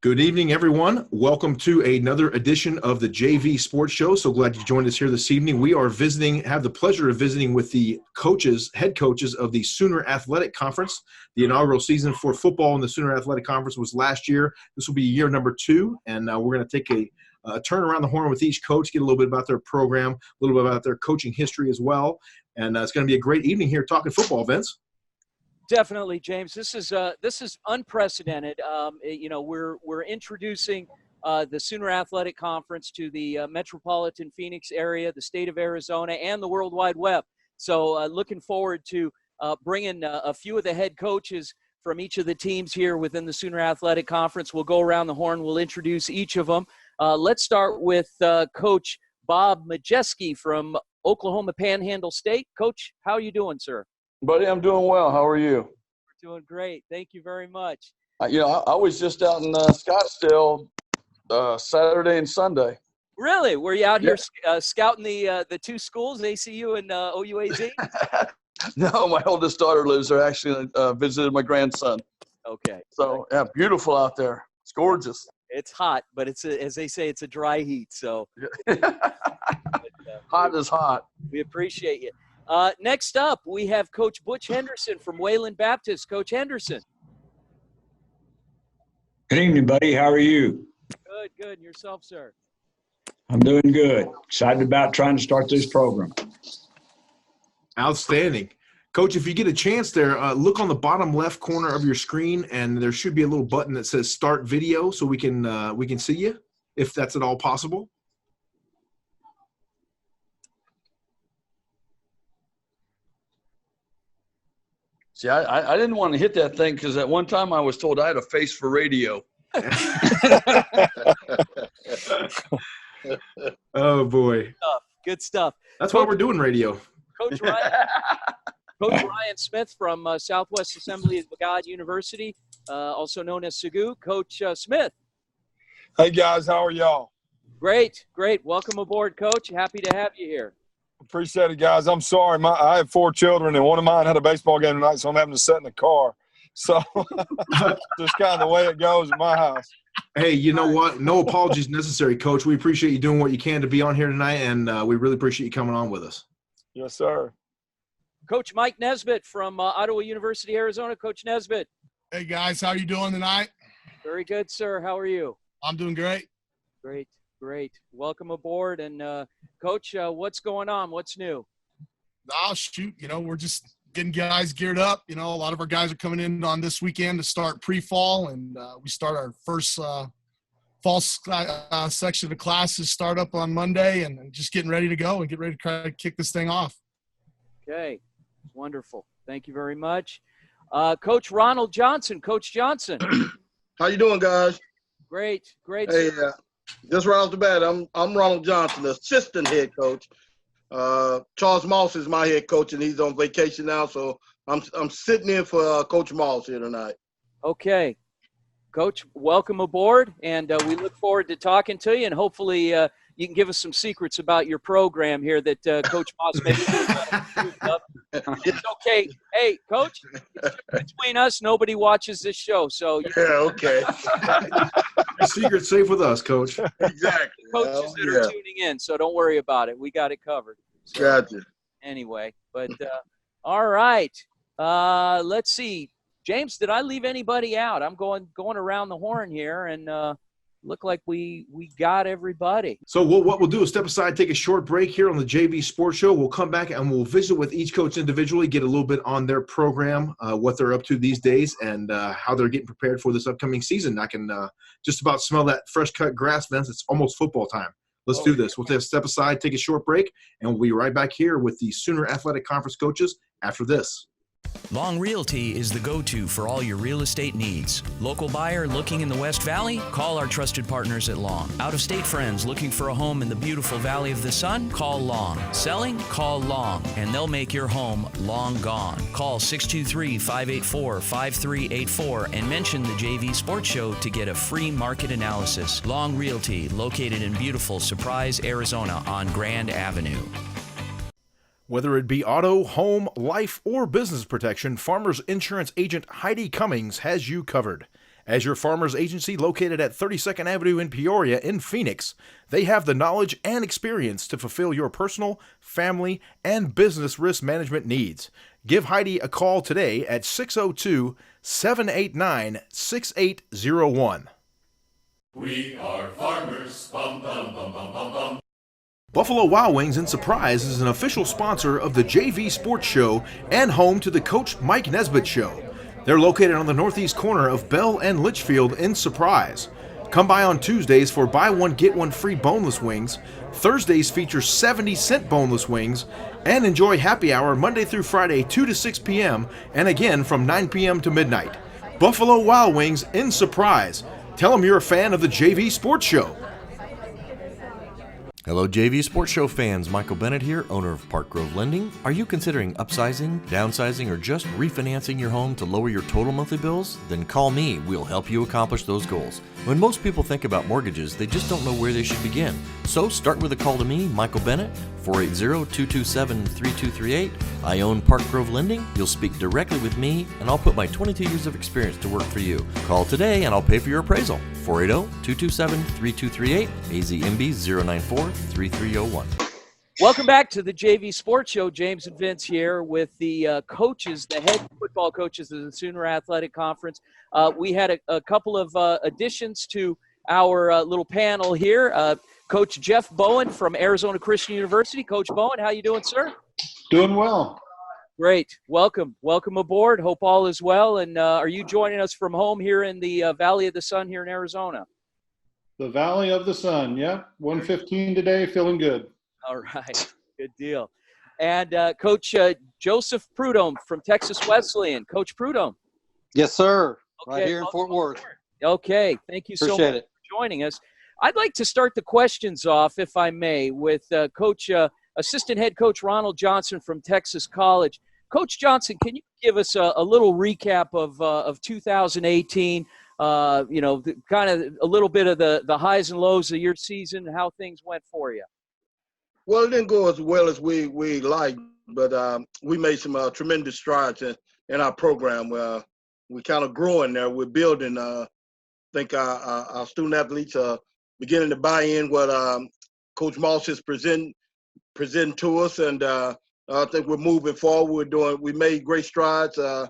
Good evening, everyone. Welcome to another edition of the JV Sports Show. So glad you joined us here this evening. We are have the pleasure of visiting with the head coaches of the Sooner Athletic Conference. The inaugural season for football in the Sooner Athletic Conference was last year. This will be year number 2, and we're going to take a turn around the horn with each coach, get a little bit about their program, a little bit about their coaching history as well. And it's going to be a great evening here talking football, Vince. Definitely, James. This is unprecedented. We're introducing the Sooner Athletic Conference to the metropolitan Phoenix area, the state of Arizona, and the World Wide Web. So looking forward to bringing a few of the head coaches from each of the teams here within the Sooner Athletic Conference. We'll go around the horn. We'll introduce each of them. Let's start with Coach Bob Majeski from Oklahoma Panhandle State. Coach, how are you doing, sir? Buddy, I'm doing well. How are you? We're doing great. Thank you very much. I was just out in Scottsdale Saturday and Sunday. Really? Were you out here scouting the two schools, ACU and OUAZ? No, my oldest daughter lives there. Actually, visited my grandson. Okay. So, yeah, beautiful out there. It's gorgeous. It's hot, but as they say, it's a dry heat. So hot is hot. We appreciate you. Next up, we have Coach Butch Henderson from Wayland Baptist. Coach Henderson. Good evening, buddy. How are you? Good. And yourself, sir? I'm doing good. Excited about trying to start this program. Outstanding. Coach, if you get a chance there, look on the bottom left corner of your screen, and there should be a little button that says Start Video so we can see you, if that's at all possible. See, I didn't want to hit that thing because at one time I was told I had a face for radio. Oh, boy. Good stuff. That's why we're doing radio. Coach Ryan Smith from Southwest Assembly of God University, also known as SAGU. Coach Smith. Hey, guys. How are y'all? Great. Welcome aboard, Coach. Happy to have you here. Appreciate it, guys. I'm sorry. I have 4 children, and one of mine had a baseball game tonight, so I'm having to sit in the car. So just kind of the way it goes at my house. Hey, you know what? No apologies necessary, Coach. We appreciate you doing what you can to be on here tonight, and we really appreciate you coming on with us. Yes, sir. Coach Mike Nesbitt from Ottawa University, Arizona. Coach Nesbitt. Hey, guys. How you doing tonight? Very good, sir. How are you? I'm doing great. Great. Welcome aboard. And, Coach, what's going on? What's new? Oh, shoot. We're just getting guys geared up. A lot of our guys are coming in on this weekend to start pre-fall, and we start our first fall section of the classes start up on Monday, and just getting ready to go and get ready to try to kick this thing off. Okay. Wonderful. Thank you very much. Coach Ronald Johnson. Coach Johnson. How you doing, guys? Great. Hey, just right off the bat, I'm Ronald Johnson, the assistant head coach. Charles Moss is my head coach, and he's on vacation now, so I'm sitting in for Coach Moss here tonight. Okay. Coach, welcome aboard, and we look forward to talking to you, and hopefully you can give us some secrets about your program here that Coach Moss maybe It's okay. Hey, Coach, between us, nobody watches this show, so okay. Your secret's safe with us, Coach. Exactly. Coaches that are tuning in, so don't worry about it. We got it covered. So, gotcha. Anyway, but all right. Let's see. James, did I leave anybody out? I'm going around the horn here, and look like we got everybody. So what we'll do is step aside, take a short break here on the JV Sports Show. We'll come back and we'll visit with each coach individually, get a little bit on their program, what they're up to these days, and how they're getting prepared for this upcoming season. I can just about smell that fresh cut grass, Vince. It's almost football time. Let's do this. We'll take a step aside, take a short break, and we'll be right back here with the Sooner Athletic Conference coaches after this. Long Realty is the go-to for all your real estate needs. Local buyer looking in the West Valley? Call our trusted partners at Long. Out-of-state friends looking for a home in the beautiful Valley of the Sun? Call Long. Selling? Call Long, and they'll make your home long gone. Call 623-584-5384 and mention the JV Sports Show to get a free market analysis. Long Realty, located in beautiful Surprise, Arizona on Grand Avenue. Whether it be auto, home, life, or business protection, Farmers Insurance agent Heidi Cummings has you covered. As your farmer's agency located at 32nd Avenue in Peoria in Phoenix, they have the knowledge and experience to fulfill your personal, family, and business risk management needs. Give Heidi a call today at 602-789-6801. We are farmers. Bum, bum, bum, bum, bum, bum. Buffalo Wild Wings in Surprise is an official sponsor of the JV Sports Show and home to the Coach Mike Nesbitt Show. They're located on the northeast corner of Bell and Litchfield in Surprise. Come by on Tuesdays for buy one, get one free boneless wings. Thursdays feature 70-cent boneless wings. And enjoy happy hour Monday through Friday, 2 to 6 p.m. and again from 9 p.m. to midnight. Buffalo Wild Wings in Surprise. Tell them you're a fan of the JV Sports Show. Hello JV Sports Show fans, Michael Bennett here, owner of Park Grove Lending. Are you considering upsizing, downsizing, or just refinancing your home to lower your total monthly bills? Then call me, we'll help you accomplish those goals. When most people think about mortgages, they just don't know where they should begin. So start with a call to me, Michael Bennett, 480-227-3238. I own Park Grove Lending. You'll speak directly with me, and I'll put my 22 years of experience to work for you. Call today and I'll pay for your appraisal. 480-227-3238, AZMB 094-3301. Welcome back to the JV Sports Show. James and Vince here with the coaches, the head football coaches of the Sooner Athletic Conference. We had a couple of additions to our little panel here. Coach Jeff Bowen from Arizona Christian University. Coach Bowen, how you doing, sir? Doing well. Great. Welcome aboard. Hope all is well. And are you joining us from home here in the Valley of the Sun here in Arizona? The Valley of the Sun, yep. 1:15 today, feeling good. All right. Good deal. And Coach Joseph Prudhomme from Texas Wesleyan. Coach Prudhomme. Yes, sir. Okay, right here in Fort Worth. Okay. Thank you so Appreciate much it. for joining us. I'd like to start the questions off, if I may, with Coach Assistant Head Coach Ronald Johnson from Texas College. Coach Johnson, can you give us a little recap of 2018? Kind of a little bit of the highs and lows of your season, how things went for you. Well, it didn't go as well as we liked, but we made some tremendous strides in our program. We're kind of growing there. We're building. I think our student athletes are beginning to buy in what Coach Moss is presenting to us, and I think we're moving forward. We made great strides, and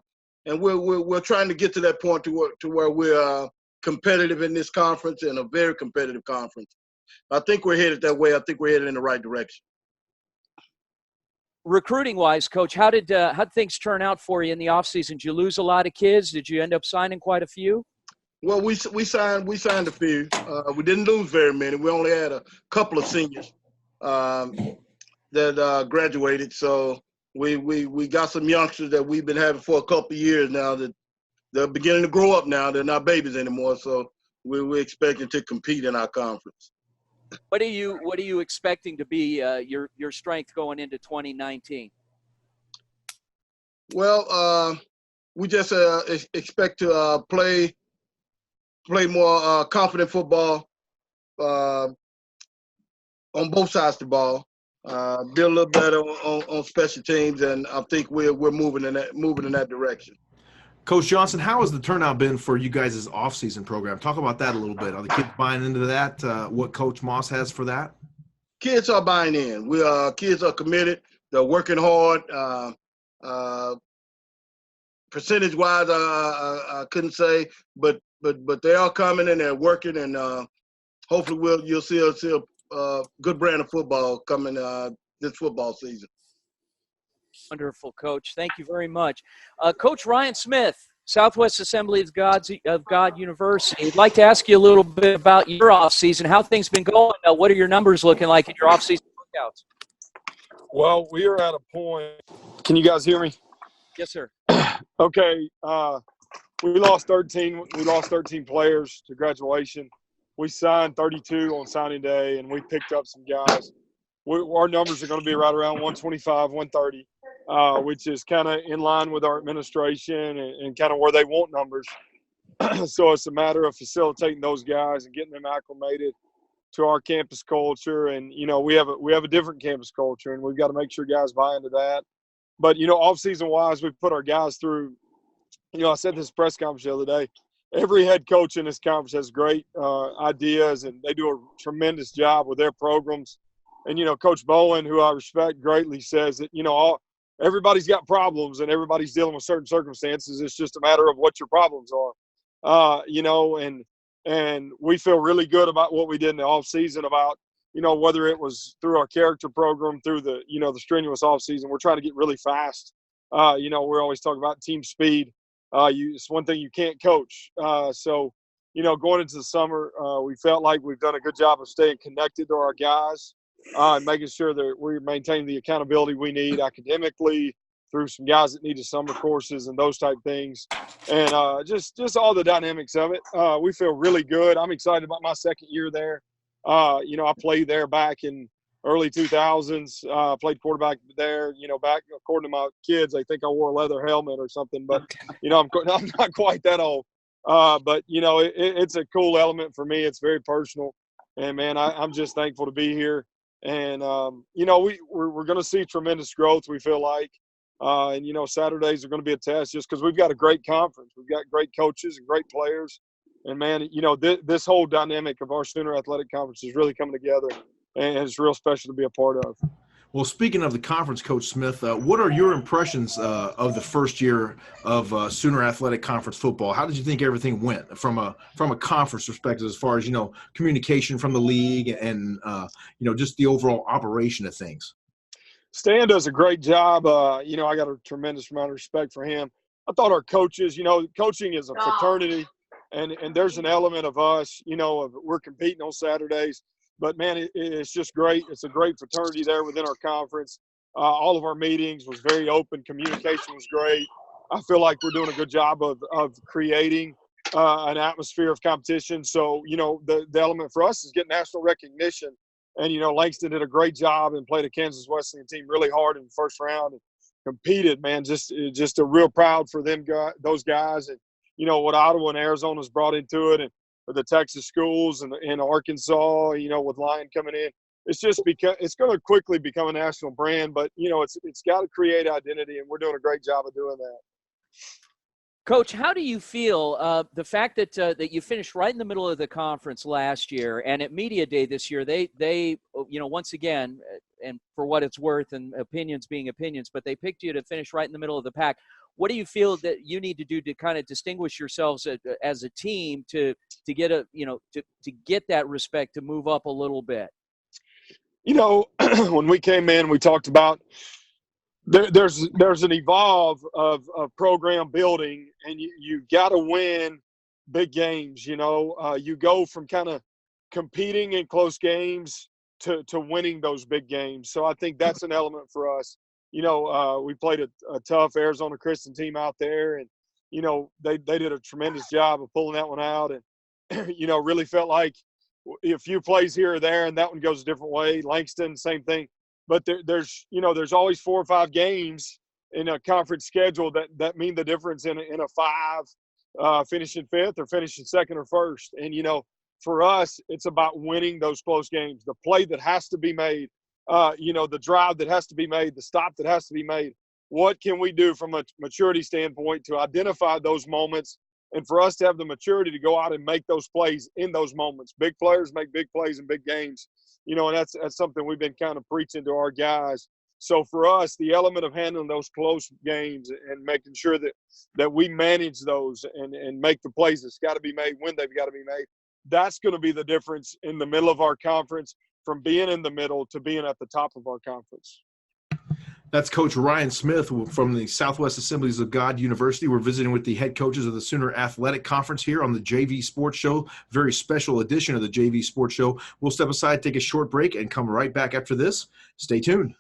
we're trying to get to that point to where we're competitive in this conference, and a very competitive conference. I think we're headed that way. I think we're headed in the right direction. Recruiting-wise, Coach, how did things turn out for you in the offseason? Did you lose a lot of kids? Did you end up signing quite a few? Well, we signed a few. We didn't lose very many. We only had a couple of seniors that graduated. So we got some youngsters that we've been having for a couple of years now that they're beginning to grow up now. They're not babies anymore. So we're expecting to compete in our conference. What are you expecting to be your strength going into 2019? Well, we just expect to play more confident football on both sides of the ball. Be a little better on special teams, and I think we're moving in that direction. Coach Johnson, how has the turnout been for you guys' off-season program? Talk about that a little bit. Are the kids buying into that, what Coach Moss has for that? Kids are buying in. Kids are committed. They're working hard. Percentage-wise, I couldn't say, but they are coming and they're working, and hopefully you'll see a good brand of football coming this football season. Wonderful, Coach. Thank you very much. Coach Ryan Smith, Southwest Assembly of God University. I'd like to ask you a little bit about your off-season, how things been going. What are your numbers looking like in your off-season workouts? Well, we are at a point. Can you guys hear me? Yes, sir. Okay. We lost 13. We lost 13 players to graduation. We signed 32 on signing day, and we picked up some guys. Our numbers are going to be right around 125, 130. Which is kind of in line with our administration and kind of where they want numbers. So it's a matter of facilitating those guys and getting them acclimated to our campus culture. And, we have a different campus culture, and we've got to make sure guys buy into that. But, off-season wise, we put our guys through, I said this press conference the other day, every head coach in this conference has great ideas, and they do a tremendous job with their programs. And, Coach Bowen, who I respect greatly, says that, everybody's got problems and everybody's dealing with certain circumstances. It's just a matter of what your problems are, and we feel really good about what we did in the off season about, whether it was through our character program, through the, the strenuous off season. We're trying to get really fast. We're always talking about team speed. It's one thing you can't coach. So, going into the summer, we felt like we've done a good job of staying connected to our guys, and making sure that we're maintaining the accountability we need academically through some guys that needed summer courses and those type things. And just all the dynamics of it. We feel really good. I'm excited about my second year there. I played there back in early 2000s, played quarterback there, back according to my kids, they think I wore a leather helmet or something, but, I'm not quite that old. But, it's a cool element for me. It's very personal. And, man, I'm just thankful to be here. And, we're going to see tremendous growth, we feel like. And, Saturdays are going to be a test just because we've got a great conference. We've got great coaches and great players. And, man, this whole dynamic of our Sooner Athletic Conference is really coming together. And it's real special to be a part of. Well, speaking of the conference, Coach Smith, what are your impressions of the first year of Sooner Athletic Conference football? How did you think everything went from a conference perspective, as far as communication from the league and just the overall operation of things? Stan does a great job. I got a tremendous amount of respect for him. I thought our coaches, coaching is a fraternity, and there's an element of us, we're competing on Saturdays. But, man, it's just great. It's a great fraternity there within our conference. All of our meetings was very open. Communication was great. I feel like we're doing a good job of creating an atmosphere of competition. So, the element for us is getting national recognition. And, Langston did a great job and played a Kansas Wesleyan team really hard in the first round and competed, man. Just a real proud for them, those guys. And, what Ottawa and Arizona's brought into it. And the Texas schools and Arkansas, with Lyon coming in, it's just because it's going to quickly become a national brand, but it's got to create identity, and we're doing a great job of doing that. Coach, how do you feel the fact that you finished right in the middle of the conference last year, and at Media Day this year, they once again, and for what it's worth, and opinions being opinions, but they picked you to finish right in the middle of the pack. What do you feel that you need to do to kind of distinguish yourselves as a team to get to get that respect, to move up a little bit? When we came in, we talked about there's an evolve of program building, and you got to win big games. You go from kind of competing in close games to winning those big games. So I think that's an element for us. We played a tough Arizona Christian team out there, and, they did a tremendous job of pulling that one out, and, really felt like a few plays here or there, and that one goes a different way. Langston, same thing. But there's always 4 or 5 games in a conference schedule that mean the difference in a 5, finishing 5th or finishing 2nd or 1st. And, for us, it's about winning those close games, the play that has to be made. The drive that has to be made, the stop that has to be made. What can we do from a maturity standpoint to identify those moments, and for us to have the maturity to go out and make those plays in those moments? Big players make big plays in big games, and that's something we've been kind of preaching to our guys. So for us, the element of handling those close games and making sure that we manage those and make the plays that's got to be made when they've got to be made, that's going to be the difference in the middle of our conference, from being in the middle to being at the top of our conference. That's Coach Ryan Smith from the Southwest Assemblies of God University. We're visiting with the head coaches of the Sooner Athletic Conference here on the JV Sports Show. Very special edition of the JV Sports Show. We'll step aside, take a short break, and come right back after this. Stay tuned.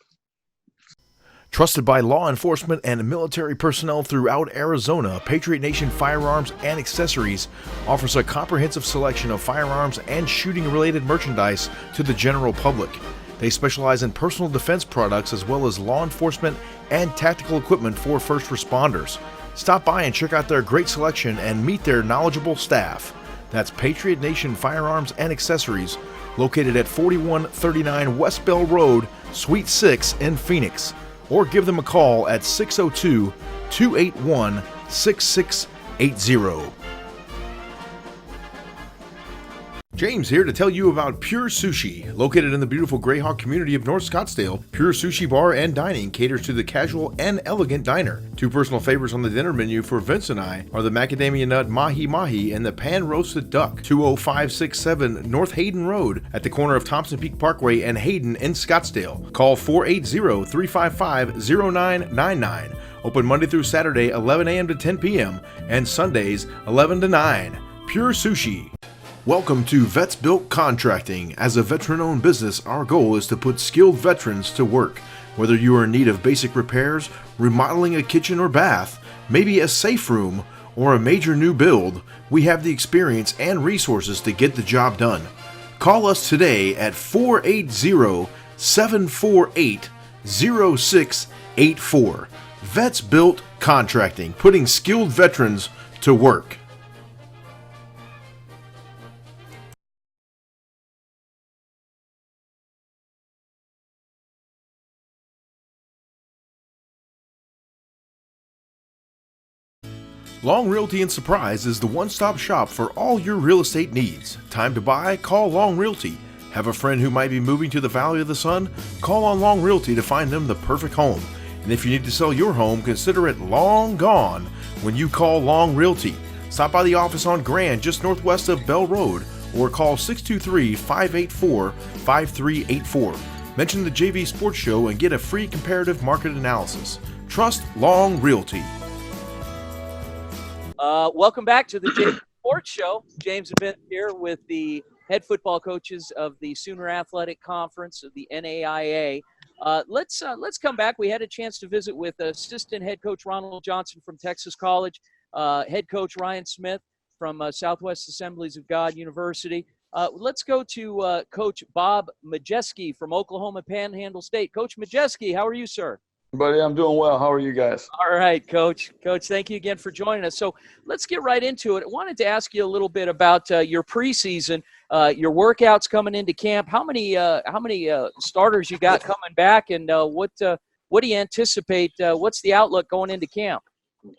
Trusted by law enforcement and military personnel throughout Arizona, Patriot Nation Firearms and Accessories offers a comprehensive selection of firearms and shooting-related merchandise to the general public. They specialize in personal defense products as well as law enforcement and tactical equipment for first responders. Stop by and check out their great selection and meet their knowledgeable staff. That's Patriot Nation Firearms and Accessories, located at 4139 West Bell Road, Suite 6 in Phoenix. Or give them a call at 602-281-6680. James here to tell you about Pure Sushi. Located in the beautiful Greyhawk community of North Scottsdale, Pure Sushi Bar and Dining caters to the casual and elegant diner. Two personal favorites on the dinner menu for Vince and I are the macadamia nut mahi mahi and the pan roasted duck. 20567 North Hayden Road at the corner of Thompson Peak Parkway and Hayden in Scottsdale. Call 480-355-0999. Open Monday through Saturday 11 a.m. to 10 p.m. and Sundays 11 to 9. Pure Sushi. Welcome to Vets Built Contracting. As a veteran-owned business, our goal is to put skilled veterans to work. Whether you are in need of basic repairs, remodeling a kitchen or bath, maybe a safe room, or a major new build, we have the experience and resources to get the job done. Call us today at 480-748-0684. Vets Built Contracting, putting skilled veterans to work. Long Realty and Surprise is the one-stop shop for all your real estate needs. Time to buy? Call Long Realty. Have a friend who might be moving to the Valley of the Sun? Call on Long Realty to find them the perfect home. And if you need to sell your home, consider it long gone when you call Long Realty. Stop by the office on Grand, just northwest of Bell Road, or call 623-584-5384. Mention the JV Sports Show and get a free comparative market analysis. Trust Long Realty. Welcome back to the James Sports Show. James and Vince here with the head football coaches of the Sooner Athletic Conference of the NAIA. Let's come back. We had a chance to visit with assistant head coach Ronald Johnson from Texas College, head coach Ryan Smith from Southwest Assemblies of God University. Let's go to Coach Bob Majeski from Oklahoma Panhandle State. Coach Majeski, how are you, sir? Buddy, I'm doing well. How are you guys? All right, Coach. Coach, thank you again for joining us. So let's get right into it. I wanted to ask you a little bit about your preseason, your workouts coming into camp. How many starters you got coming back, and what do you anticipate? What's the outlook going into camp?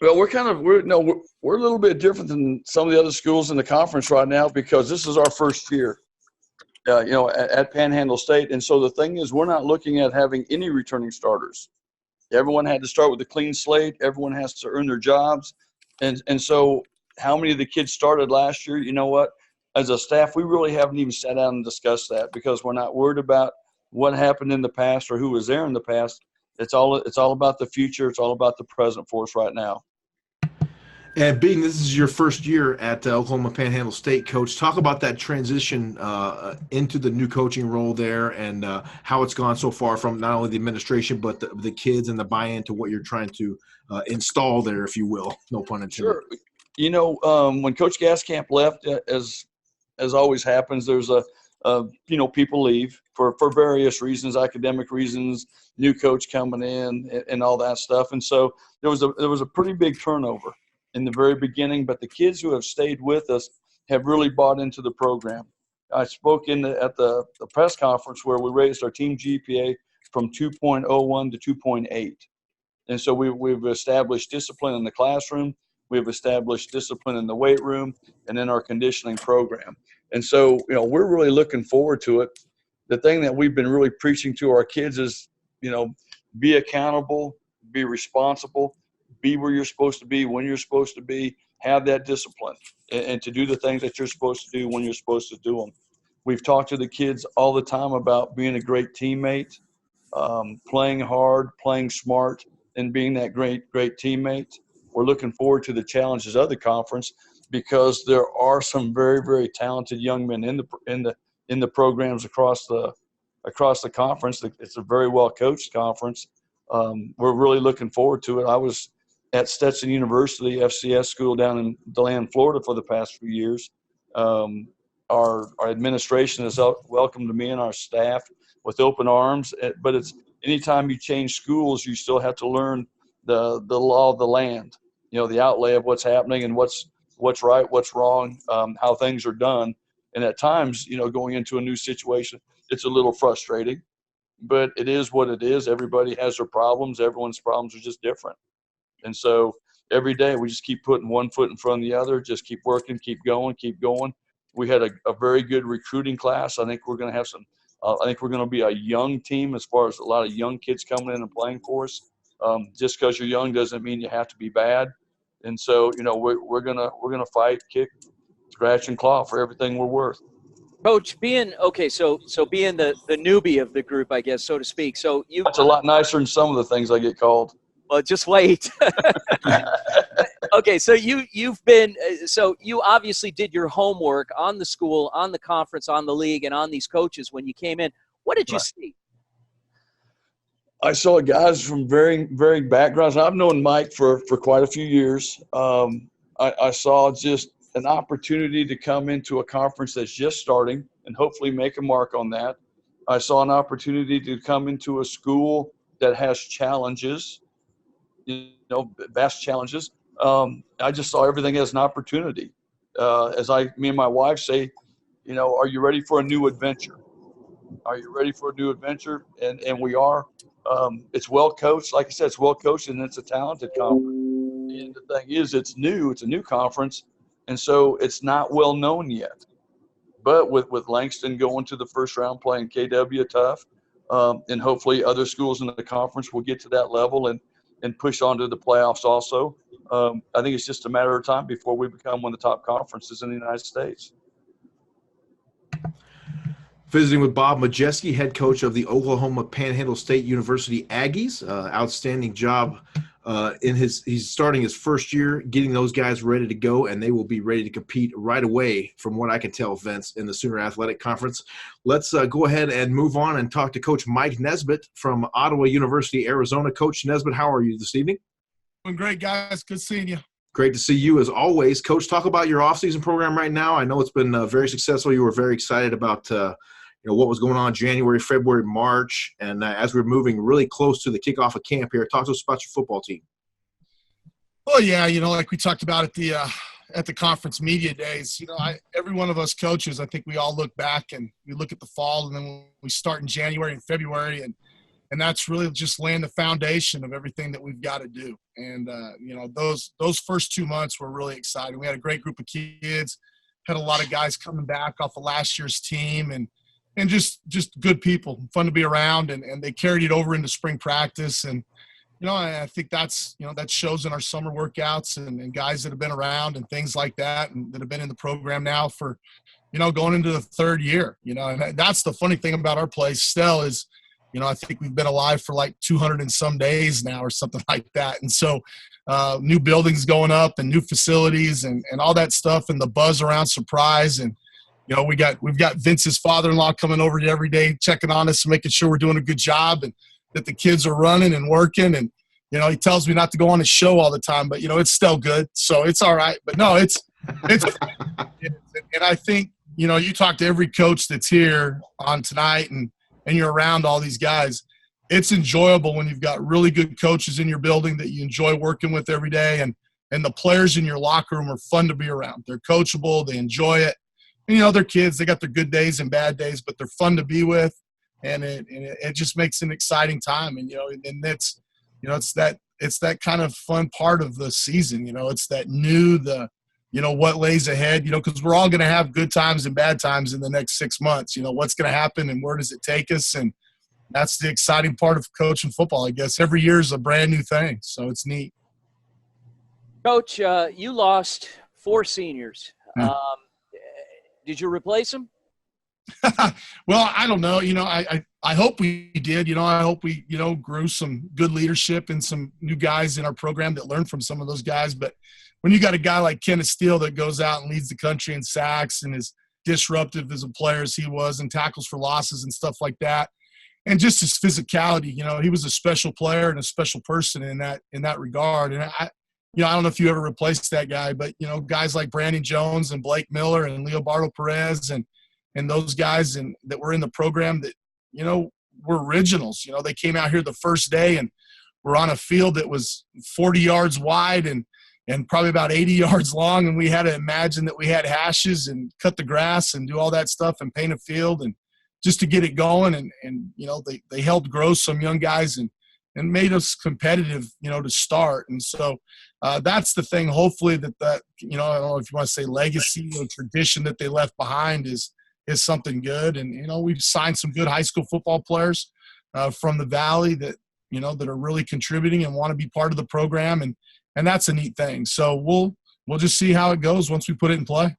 Well, we're a little bit different than some of the other schools in the conference right now because this is our first year, at Panhandle State, and so the thing is, we're not looking at having any returning starters. Everyone had to start with a clean slate. Everyone has to earn their jobs. And so how many of the kids started last year? You know what? As a staff, we really haven't even sat down and discussed that because we're not worried about what happened in the past or who was there in the past. It's all about the future. It's all about the present for us right now. And being this is your first year at Oklahoma Panhandle State, Coach, talk about that transition into the new coaching role there and how it's gone so far from not only the administration but the kids and the buy-in to what you're trying to install there, if you will. No pun intended. Sure. When Coach Gaskamp left, as always happens, there's people leave for various reasons, academic reasons, new coach coming in and all that stuff. And so there was a pretty big turnover in the very beginning, but the kids who have stayed with us have really bought into the program. I spoke at the press conference where we raised our team GPA from 2.01 to 2.8. And so we've established discipline in the classroom. We've established discipline in the weight room and in our conditioning program. And so, we're really looking forward to it. The thing that we've been really preaching to our kids is, be accountable, be responsible, be where you're supposed to be, when you're supposed to be, have that discipline, and to do the things that you're supposed to do when you're supposed to do them. We've talked to the kids all the time about being a great teammate, playing hard, playing smart, and being that great teammate. We're looking forward to the challenges of the conference because there are some very, very talented young men in the programs across the conference. It's a very well coached conference. We're really looking forward to it. I was at Stetson University, FCS school down in DeLand, Florida for the past few years. Our administration has welcomed me and our staff with open arms, but it's anytime you change schools, you still have to learn the law of the land, the outlay of what's happening and what's right, what's wrong, how things are done. And at times, going into a new situation, it's a little frustrating, but it is what it is. Everybody has their problems. Everyone's problems are just different. And so every day we just keep putting one foot in front of the other, just keep working, keep going. We had a very good recruiting class. I think we're going to have some. I think we're going to be a young team as far as a lot of young kids coming in and playing for us. Just because you're young doesn't mean you have to be bad. And so, we're gonna fight, kick, scratch, and claw for everything we're worth. Coach, being being the newbie of the group, I guess, so to speak. So That's a lot nicer than some of the things I get called. Well, just wait. Okay, so you've been so you obviously did your homework on the school, on the conference, on the league, and on these coaches when you came in. What did you see? I saw guys from varying backgrounds. I've known Mike for quite a few years. I saw just an opportunity to come into a conference that's just starting and hopefully make a mark on that. I saw an opportunity to come into a school that has challenges, vast challenges. I just saw everything as an opportunity. Me and my wife say, are you ready for a new adventure? Are you ready for a new adventure? And we are. It's well coached. Like I said, it's well coached, and it's a talented conference. And the thing is, it's new. It's a new conference, and so it's not well known yet. But with Langston going to the first round playing KW tough, and hopefully other schools in the conference will get to that level and push on to the playoffs also. I think it's just a matter of time before we become one of the top conferences in the United States. Visiting with Bob Majeski, head coach of the Oklahoma Panhandle State University Aggies. Outstanding job he's starting his first year, getting those guys ready to go, and they will be ready to compete right away, from what I can tell, Vince, in the Sooner Athletic Conference. Let's go ahead and move on and talk to Coach Mike Nesbitt from Ottawa University, Arizona. Coach Nesbitt, how are you this evening? Doing great, guys. Good seeing you. Great to see you as always. Coach, talk about your offseason program right now. I know it's been very successful. You were very excited about what was going on January, February, March, and as we're moving really close to the kickoff of camp here, talk to us about your football team. Well, yeah, like we talked about at the conference media days, every one of us coaches, I think we all look back and we look at the fall, and then we start in January and February, and that's really just laying the foundation of everything that we've got to do. And those first 2 months were really exciting. We had a great group of kids, had a lot of guys coming back off of last year's team, and just good people, fun to be around, and they carried it over into spring practice. And, I think that shows in our summer workouts and guys that have been around and things like that, and that have been in the program now for, going into the third year, and that's the funny thing about our place still is, I think we've been alive for like 200 and some days now or something like that. And so new buildings going up and new facilities and all that stuff, and the buzz around Surprise. And, we've got Vince's father-in-law coming over every day, checking on us and making sure we're doing a good job and that the kids are running and working. And, he tells me not to go on his show all the time, but, it's still good. So it's all right. But no, it's and I think, you talk to every coach that's here on tonight and you're around all these guys. It's enjoyable when you've got really good coaches in your building that you enjoy working with every day. And the players in your locker room are fun to be around. They're coachable. They enjoy it. And, they're kids. They got their good days and bad days, but they're fun to be with. And it just makes an exciting time. And, and it's, it's that kind of fun part of the season. It's that new, what lays ahead, because we're all going to have good times and bad times in the next 6 months. What's going to happen and where does it take us? And that's the exciting part of coaching football, I guess. Every year is a brand new thing, so it's neat. Coach, you lost 4 seniors. Did you replace them? Well, I don't know. I hope we did. I hope we, grew some good leadership and some new guys in our program that learned from some of those guys. But when you got a guy like Kenneth Steele that goes out and leads the country in sacks and is disruptive as a player as he was and tackles for losses and stuff like that, and just his physicality, he was a special player and a special person in that regard. And I don't know if you ever replaced that guy, but, guys like Brandon Jones and Blake Miller and Leobardo Perez and those guys that were in the program that, were originals. They came out here the first day and were on a field that was 40 yards wide and probably about 80 yards long. And we had to imagine that we had hashes and cut the grass and do all that stuff and paint a field and just to get it going. And they helped grow some young guys and made us competitive, to start. And so that's the thing. Hopefully that I don't know if you want to say legacy or tradition that they left behind is something good. And, we've signed some good high school football players from the Valley that are really contributing and want to be part of the program. And that's a neat thing. So we'll just see how it goes once we put it in play.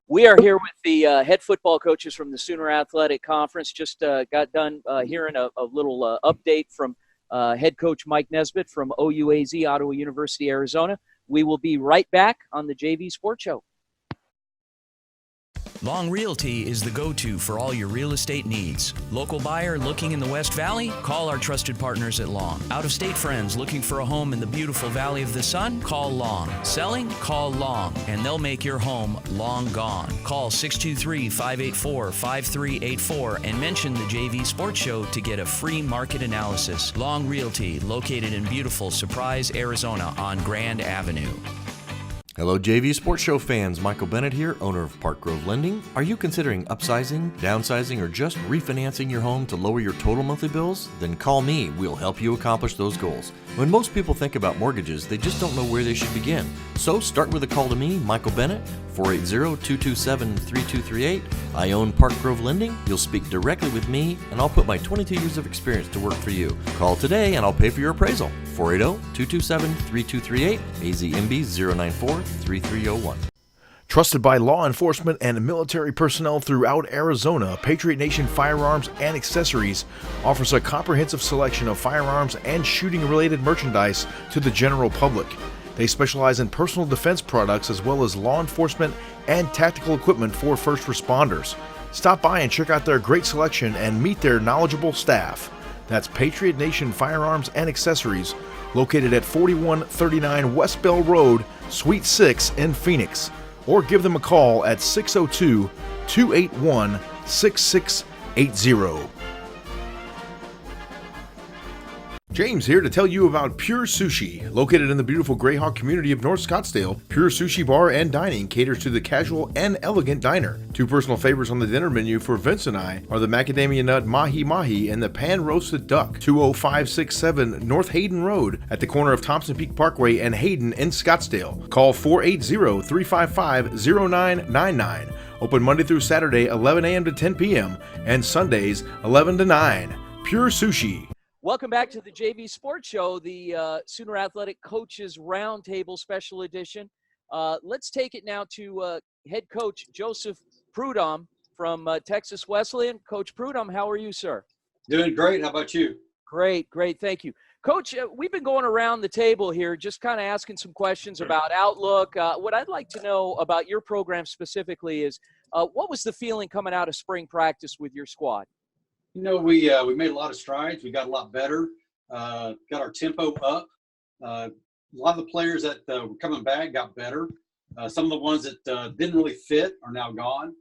We are here with the head football coaches from the Sooner Athletic Conference. Just got done hearing a little update from head coach Mike Nesbitt from OUAZ, Ottawa University, Arizona. We will be right back on the JV Sports Show. Long Realty is the go-to for all your real estate needs. Local buyer looking in the West Valley? Call our trusted partners at Long. Out-of-state friends looking for a home in the beautiful Valley of the Sun? Call Long. Selling? Call Long, and they'll make your home long gone. Call 623-584-5384 and mention the JV Sports Show to get a free market analysis. Long Realty, located in beautiful Surprise, Arizona on Grand Avenue. Hello JV Sports Show fans, Michael Bennett here, owner of Park Grove Lending. Are you considering upsizing, downsizing, or just refinancing your home to lower your total monthly bills? Then call me, we'll help you accomplish those goals. When most people think about mortgages, they just don't know where they should begin. So start with a call to me, Michael Bennett, 480-227-3238. I own Park Grove Lending. You'll speak directly with me, and I'll put my 22 years of experience to work for you. Call today and I'll pay for your appraisal. 480-227-3238, AZMB 094-3301. Trusted by law enforcement and military personnel throughout Arizona, Patriot Nation Firearms and Accessories offers a comprehensive selection of firearms and shooting-related merchandise to the general public. They specialize in personal defense products as well as law enforcement and tactical equipment for first responders. Stop by and check out their great selection and meet their knowledgeable staff. That's Patriot Nation Firearms and Accessories, located at 4139 West Bell Road, Suite 6 in Phoenix. Or give them a call at 602-281-6680. James here to tell you about Pure Sushi. Located in the beautiful Greyhawk community of North Scottsdale, Pure Sushi Bar and Dining caters to the casual and elegant diner. Two personal favorites on the dinner menu for Vince and I are the macadamia nut mahi mahi and the pan roasted duck. 20567 North Hayden Road at the corner of Thompson Peak Parkway and Hayden in Scottsdale. Call 480-355-0999. Open Monday through Saturday 11 a.m. to 10 p.m. and Sundays 11 to 9. Pure Sushi. Welcome back to the JV Sports Show, the Sooner Athletic Coaches Roundtable Special Edition. Let's take it now to head coach Joseph Prudhomme from Texas Wesleyan. Coach Prudhomme, how are you, sir? Doing great. How about you? Great, thank you. Coach, we've been going around the table here just kind of asking some questions about outlook. What I'd like to know about your program specifically is what was the feeling coming out of spring practice with your squad? We made a lot of strides. We got a lot better, got our tempo up. A lot of the players that were coming back got better. Some of the ones that didn't really fit are now gone.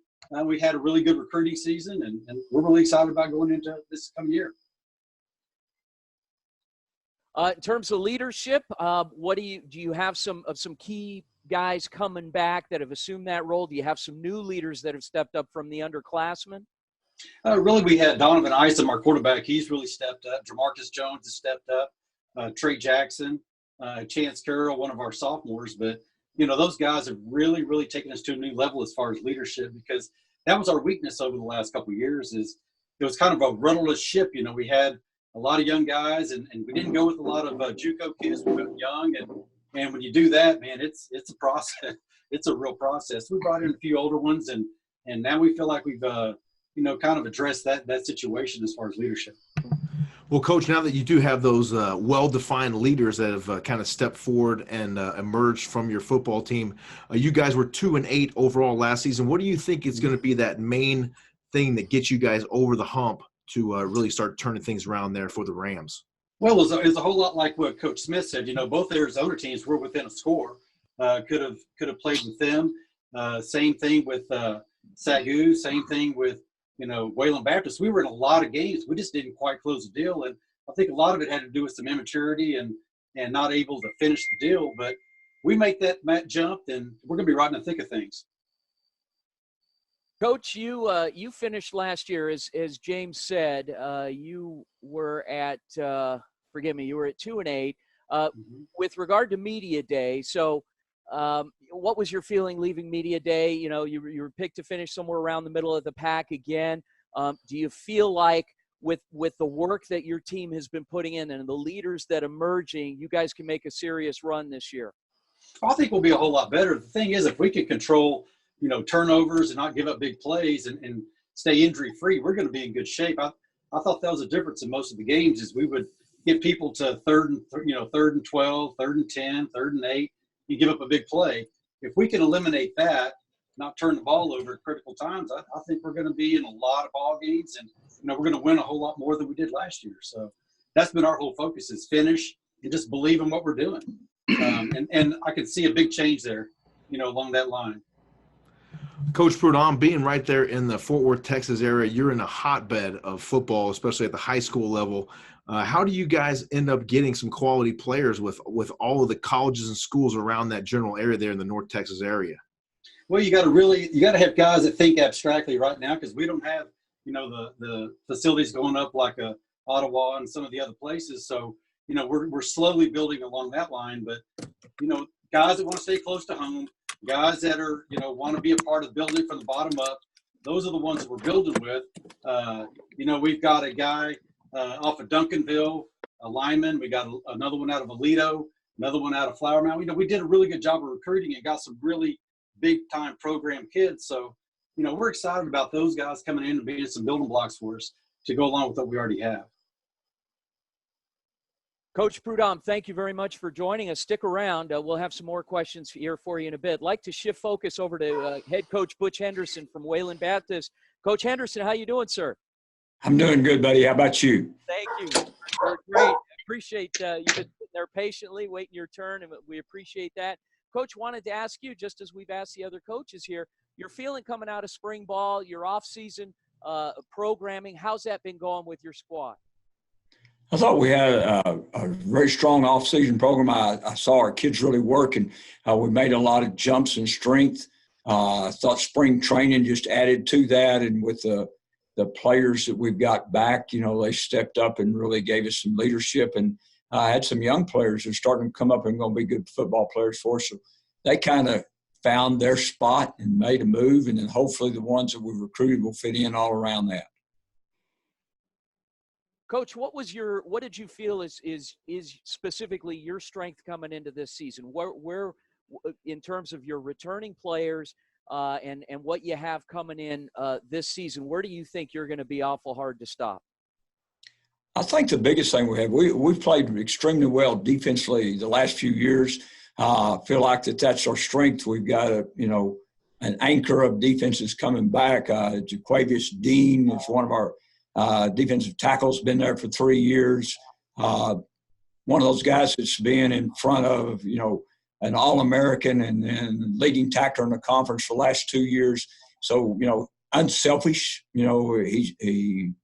We had a really good recruiting season, and we're really excited about going into this coming year. In terms of leadership, what do you have some key guys coming back that have assumed that role? Do you have some new leaders that have stepped up from the underclassmen? Really, we had Donovan Isom, our quarterback. He's really stepped up. Jamarcus Jones has stepped up. Trey Jackson, Chance Carroll, one of our sophomores. But, those guys have really, really taken us to a new level as far as leadership, because that was our weakness over the last couple of years. Is it was kind of a rudderless ship. We had a lot of young guys, and we didn't go with a lot of JUCO kids. We went young, and when you do that, man, it's a process. It's a real process. We brought in a few older ones, and now we feel like we've kind of address that situation as far as leadership. Well, Coach, now that you do have those well-defined leaders that have kind of stepped forward and emerged from your football team, you guys were 2-8 overall last season. What do you think is going to be that main thing that gets you guys over the hump to really start turning things around there for the Rams? Well, it's a whole lot like what Coach Smith said. Both Arizona teams were within a score. Could have played with them. Same thing with SAC. Same thing with Wayland Baptist. We were in a lot of games. We just didn't quite close the deal. And I think a lot of it had to do with some immaturity and not able to finish the deal. But we make that jump, and we're going to be right in the thick of things. Coach, you finished last year, as James said, you were at, you were at 2-8. With regard to Media Day, so what was your feeling leaving Media Day? You know, you were picked to finish somewhere around the middle of the pack again. Do you feel like with the work that your team has been putting in and the leaders that are emerging, you guys can make a serious run this year? I think we'll be a whole lot better. The thing is, if we can control, turnovers and not give up big plays and stay injury-free, we're going to be in good shape. I thought that was a difference in most of the games is we would get people to third and 12, third and 10, third and 8, you give up a big play. If we can eliminate that, not turn the ball over at critical times, I think we're going to be in a lot of ball games, and we're going to win a whole lot more than we did last year. So that's been our whole focus is finish and just believe in what we're doing. And I can see a big change there, along that line. Coach Prudhomme, being right there in the Fort Worth, Texas area, you're in a hotbed of football, especially at the high school level. How do you guys end up getting some quality players with all of the colleges and schools around that general area there in the North Texas area? Well, you got to have guys that think abstractly right now because we don't have, the facilities going up like Ottawa and some of the other places. So, we're slowly building along that line. But, guys that want to stay close to home, guys that are, want to be a part of building from the bottom up, those are the ones that we're building with. We've got a guy off of Duncanville, a lineman. We got another one out of Aledo, another one out of Flower Mound. We did a really good job of recruiting and got some really big-time program kids. So, we're excited about those guys coming in and being some building blocks for us to go along with what we already have. Coach Prudhomme, thank you very much for joining us. Stick around. We'll have some more questions here for you in a bit. I'd like to shift focus over to head coach Butch Henderson from Wayland Baptist. Coach Henderson, how you doing, sir? I'm doing good, buddy. How about you? Thank you. You're great. I appreciate you've been sitting there patiently waiting your turn, and we appreciate that. Coach, wanted to ask you, just as we've asked the other coaches here, your feeling coming out of spring ball, your off-season programming, how's that been going with your squad? I thought we had a very strong off-season program. I saw our kids really work, and we made a lot of jumps in strength. I thought spring training just added to that, and with the players that we've got back, they stepped up and really gave us some leadership. And I had some young players that are starting to come up and going to be good football players for us. So they kind of found their spot and made a move, and then hopefully the ones that we recruited will fit in all around that. Coach, what did you feel is specifically your strength coming into this season? Where in terms of your returning players and what you have coming in this season, where do you think you're going to be awful hard to stop? I think the biggest thing we have, we've played extremely well defensively the last few years. I feel like that's our strength. We've got an anchor of defenses coming back. Jaquavius Dean is one of our defensive tackles, been there for 3 years. One of those guys that's been in front of, an All-American and leading tackler in the conference for the last 2 years. So, unselfish, he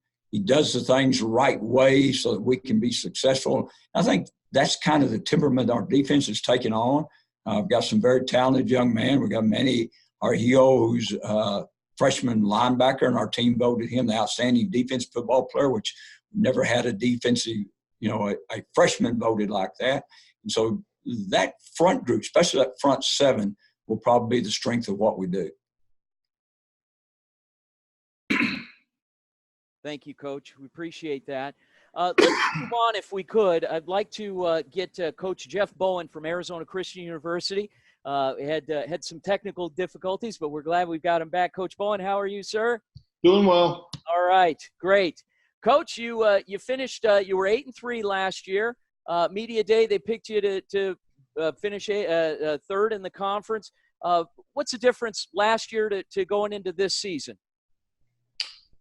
does the things the right way so that we can be successful. I think that's kind of the temperament our defense is taking on. We've got some very talented young men. We've got Manny Argio, who's freshman linebacker, and our team voted him the outstanding defensive football player, which never had a defensive, a freshman voted like that. And so that front group, especially that front seven, will probably be the strength of what we do. Thank you, Coach. We appreciate that. Let's move on if we could. I'd like to get Coach Jeff Bowen from Arizona Christian University. Had some technical difficulties, but we're glad we've got him back. Coach Bowen, how are you, sir? Doing well. All right, great. Coach, you finished. You were 8-3 last year. Media Day, they picked you to finish third in the conference. What's the difference last year to going into this season?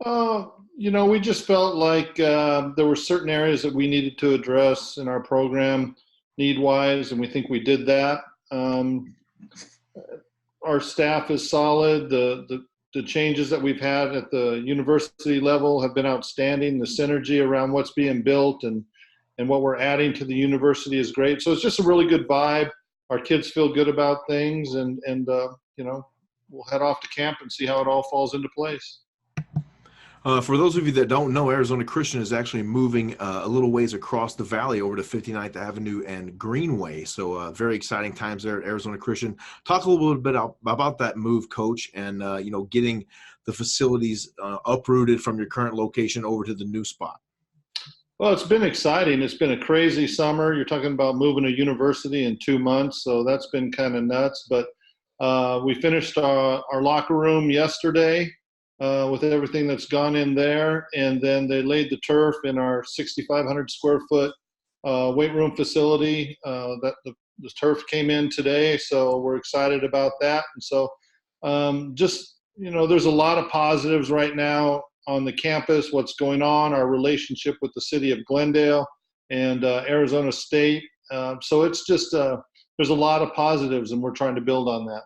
We just felt like there were certain areas that we needed to address in our program need-wise, and we think we did that. Our staff is solid. The changes that we've had at the university level have been outstanding. The synergy around what's being built and what we're adding to the university is great. So it's just a really good vibe. Our kids feel good about things, and we'll head off to camp and see how it all falls into place. For those of you that don't know, Arizona Christian is actually moving a little ways across the valley over to 59th Avenue and Greenway. So very exciting times there at Arizona Christian. Talk a little bit about that move, Coach, and getting the facilities uprooted from your current location over to the new spot. Well, it's been exciting. It's been a crazy summer. You're talking about moving a university in 2 months, so that's been kind of nuts. But we finished our locker room yesterday with everything that's gone in there, and then they laid the turf in our 6,500 square foot weight room facility. That the turf came in today, so we're excited about that. And so there's a lot of positives right now on the campus, what's going on, our relationship with the city of Glendale and Arizona State. So it's just there's a lot of positives, and we're trying to build on that.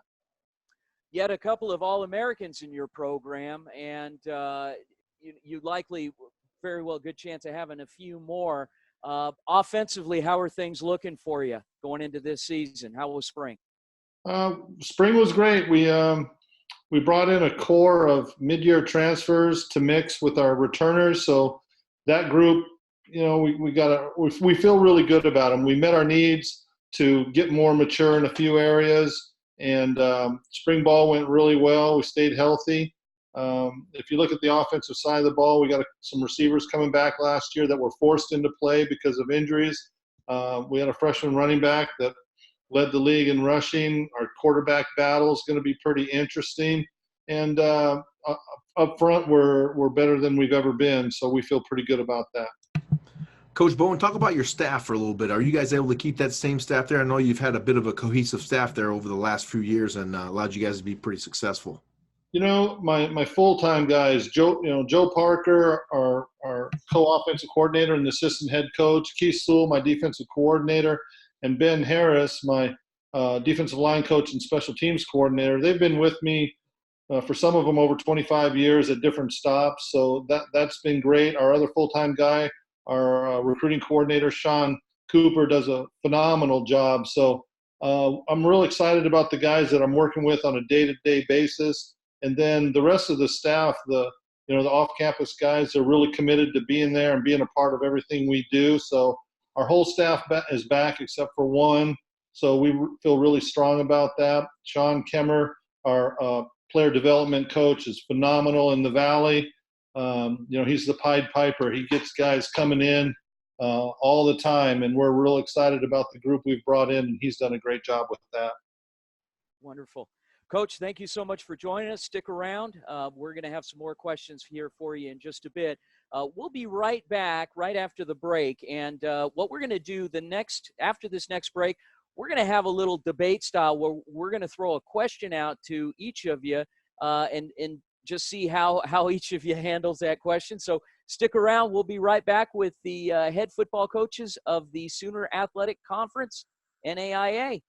You had a couple of All-Americans in your program, and you likely very well good chance of having a few more. Offensively, how are things looking for you going into this season? How was spring? Spring was great. We brought in a core of mid-year transfers to mix with our returners. So that group, we feel really good about them. We met our needs to get more mature in a few areas, and spring ball went really well. We stayed healthy. If you look at the offensive side of the ball, we got some receivers coming back last year that were forced into play because of injuries. We had a freshman running back that led the league in rushing. Our quarterback battle is going to be pretty interesting. And up front, we're better than we've ever been, so we feel pretty good about that. Coach Bowen, talk about your staff for a little bit. Are you guys able to keep that same staff there? I know you've had a bit of a cohesive staff there over the last few years and allowed you guys to be pretty successful. My full-time guys, Joe Parker, our co-offensive coordinator and assistant head coach, Keith Sewell, my defensive coordinator, and Ben Harris, my defensive line coach and special teams coordinator. They've been with me for some of them over 25 years at different stops, so that's been great. Our other full-time guy, our recruiting coordinator, Sean Cooper, does a phenomenal job. So I'm real excited about the guys that I'm working with on a day-to-day basis. And then the rest of the staff, the off-campus guys, are really committed to being there and being a part of everything we do. So our whole staff is back except for one. So we feel really strong about that. Sean Kemmer, our player development coach, is phenomenal in the Valley. He's the Pied Piper. He gets guys coming in all the time, and we're real excited about the group we've brought in, and he's done a great job with that. Wonderful. Coach, thank you so much for joining us. Stick around. We're going to have some more questions here for you in just a bit. We'll be right back right after the break, and what we're going to do after this next break, we're going to have a little debate style where we're going to throw a question out to each of you and just see how each of you handles that question. So stick around. We'll be right back with the head football coaches of the Sooner Athletic Conference, NAIA.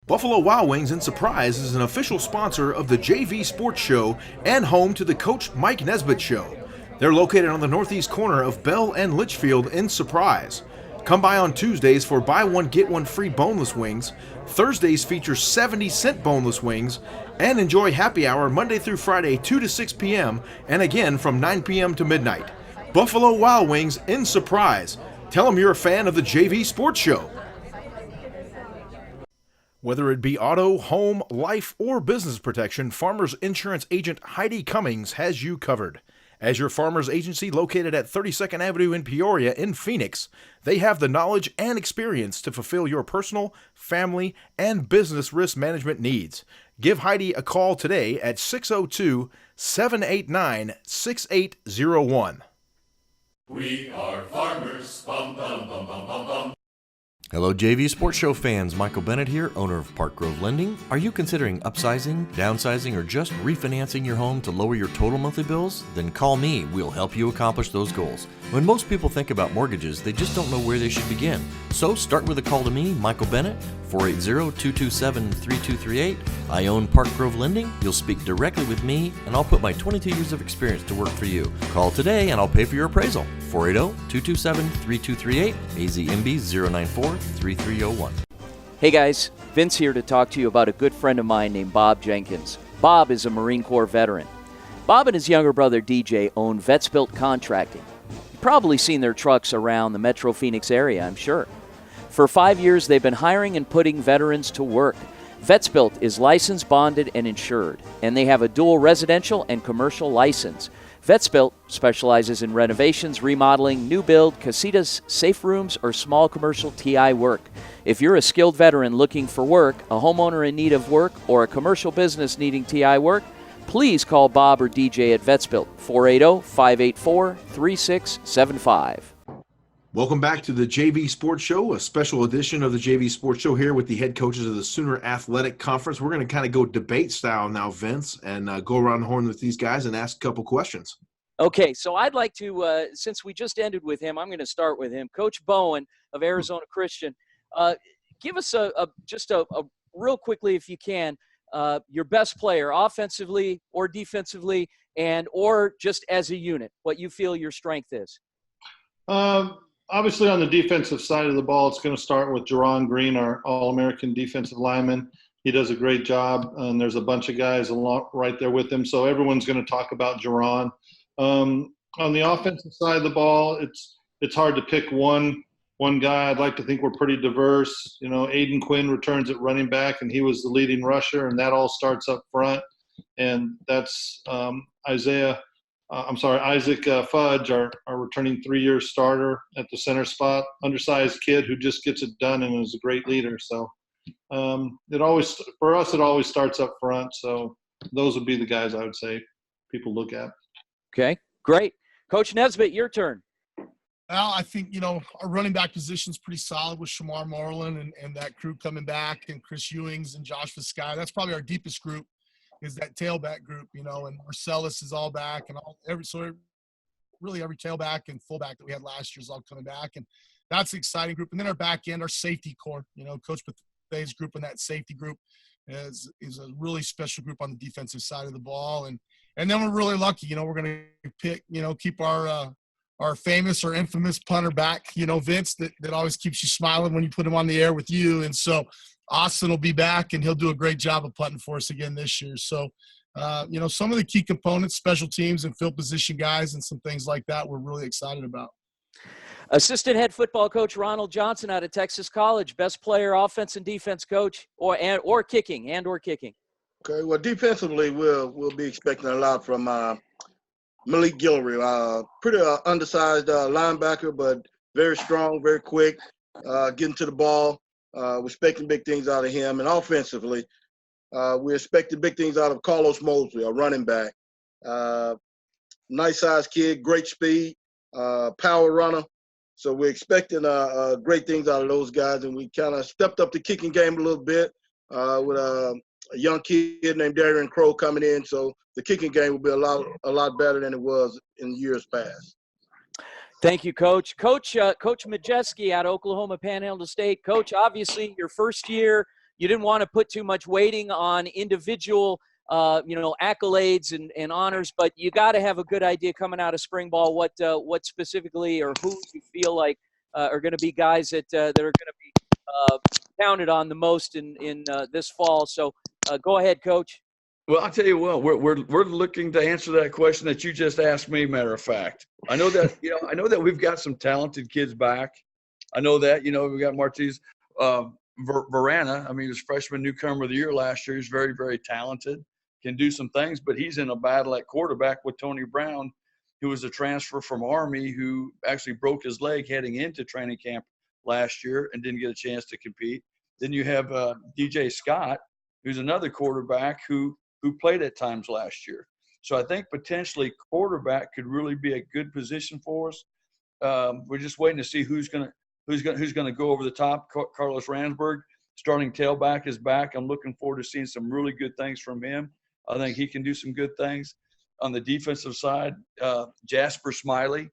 Buffalo Wild Wings in Surprise is an official sponsor of the JV Sports Show and home to the Coach Mike Nesbitt Show. They're located on the northeast corner of Bell and Litchfield in Surprise. Come by on Tuesdays for buy one, get one free boneless wings. Thursdays feature 70-cent boneless wings. And enjoy happy hour Monday through Friday, 2 to 6 p.m. and again from 9 p.m. to midnight. Buffalo Wild Wings in Surprise. Tell them you're a fan of the JV Sports Show. Whether it be auto, home, life, or business protection, Farmers Insurance Agent Heidi Cummings has you covered. As your Farmers Agency located at 32nd Avenue in Peoria in Phoenix, they have the knowledge and experience to fulfill your personal, family, and business risk management needs. Give Heidi a call today at 602-789-6801. We are farmers. Bum, bum, bum, bum, bum, bum. Hello JV Sports Show fans, Michael Bennett here, owner of Park Grove Lending. Are you considering upsizing, downsizing, or just refinancing your home to lower your total monthly bills? Then call me, we'll help you accomplish those goals. When most people think about mortgages, they just don't know where they should begin. So start with a call to me, Michael Bennett, 480-227-3238. I own Park Grove Lending. You'll speak directly with me, and I'll put my 22 years of experience to work for you. Call today and I'll pay for your appraisal. 480-227-3238, AZMB 094-3301. Hey guys, Vince here to talk to you about a good friend of mine named Bob Jenkins. Bob is a Marine Corps veteran. Bob and his younger brother DJ own Vetsbuilt Contracting. You've probably seen their trucks around the Metro Phoenix area, I'm sure. For 5 years, they've been hiring and putting veterans to work. Vetsbuilt is licensed, bonded, and insured, and they have a dual residential and commercial license. Vetsbuilt specializes in renovations, remodeling, new build, casitas, safe rooms, or small commercial TI work. If you're a skilled veteran looking for work, a homeowner in need of work, or a commercial business needing TI work, please call Bob or DJ at Vetsbuilt, 480-584-3675. Welcome back to the JV Sports Show, a special edition of the JV Sports Show here with the head coaches of the Sooner Athletic Conference. We're going to kind of go debate style now, Vince, and go around the horn with these guys and ask a couple questions. Okay, so I'd like to, since we just ended with him, I'm going to start with him. Coach Bowen of Arizona Christian, give us just a real quickly, if you can, your best player, offensively or defensively, and or just as a unit, what you feel your strength is. Obviously, on the defensive side of the ball, it's going to start with Jerron Green, our All-American defensive lineman. He does a great job, and there's a bunch of guys right there with him, so everyone's going to talk about Jerron. On the offensive side of the ball, it's hard to pick one guy. I'd like to think we're pretty diverse. You know, Aiden Quinn returns at running back, and he was the leading rusher, and that all starts up front. And that's Isaac Fudge, our returning 3-year starter at the center spot, undersized kid who just gets it done and is a great leader. So for us, it always starts up front. So those would be the guys I would say people look at. Okay, great. Coach Nesbitt, your turn. Well, I think, our running back position is pretty solid with Shamar Moreland and that crew coming back, and Chris Ewings and Josh Vizcaya. That's probably our deepest group, is that tailback group, and Marcellus is all back, and every tailback and fullback that we had last year is all coming back, and that's an exciting group. And then our back end, our safety core, Coach Bethay's group and that safety group is a really special group on the defensive side of the ball, and then we're really lucky, we're going to pick, keep our famous or infamous punter back, Vince, that always keeps you smiling when you put him on the air with you. And so Austin will be back, and he'll do a great job of punting for us again this year. So, some of the key components, special teams and field position guys and some things like that we're really excited about. Assistant head football coach Ronald Johnson out of Texas College, best player, offense and defense coach, or kicking. Okay, well, defensively, we'll be expecting a lot from Malik Guillory, pretty undersized linebacker, but very strong, very quick, getting to the ball. We're expecting big things out of him. And offensively, we're expecting big things out of Carlos Mosley, a running back. Nice-sized kid, great speed, power runner. So we're expecting great things out of those guys. And we kind of stepped up the kicking game a little bit with a young kid named Darian Crow coming in. So the kicking game will be a lot better than it was in years past. Thank you, Coach. Coach Majeski out of Oklahoma Panhandle State. Coach, obviously your first year, you didn't want to put too much weighting on individual, accolades and honors, but you got to have a good idea coming out of spring ball what specifically or who you feel like are going to be guys that are going to be counted on the most in this fall. So go ahead, Coach. Well, I'll tell you what, we're looking to answer that question that you just asked me, matter of fact. I know that we've got some talented kids back. I know that, we've got Martiz Verana. I mean, he was freshman newcomer of the year last year. He's very, very talented, can do some things, but he's in a battle at quarterback with Tony Brown, who was a transfer from Army, who actually broke his leg heading into training camp last year and didn't get a chance to compete. Then you have DJ Scott, who's another quarterback who played at times last year. So I think potentially quarterback could really be a good position for us. We're just waiting to see who's going to go over the top. Carlos Ransberg, starting tailback, is back. I'm looking forward to seeing some really good things from him. I think he can do some good things. On the defensive side, Jasper Smiley,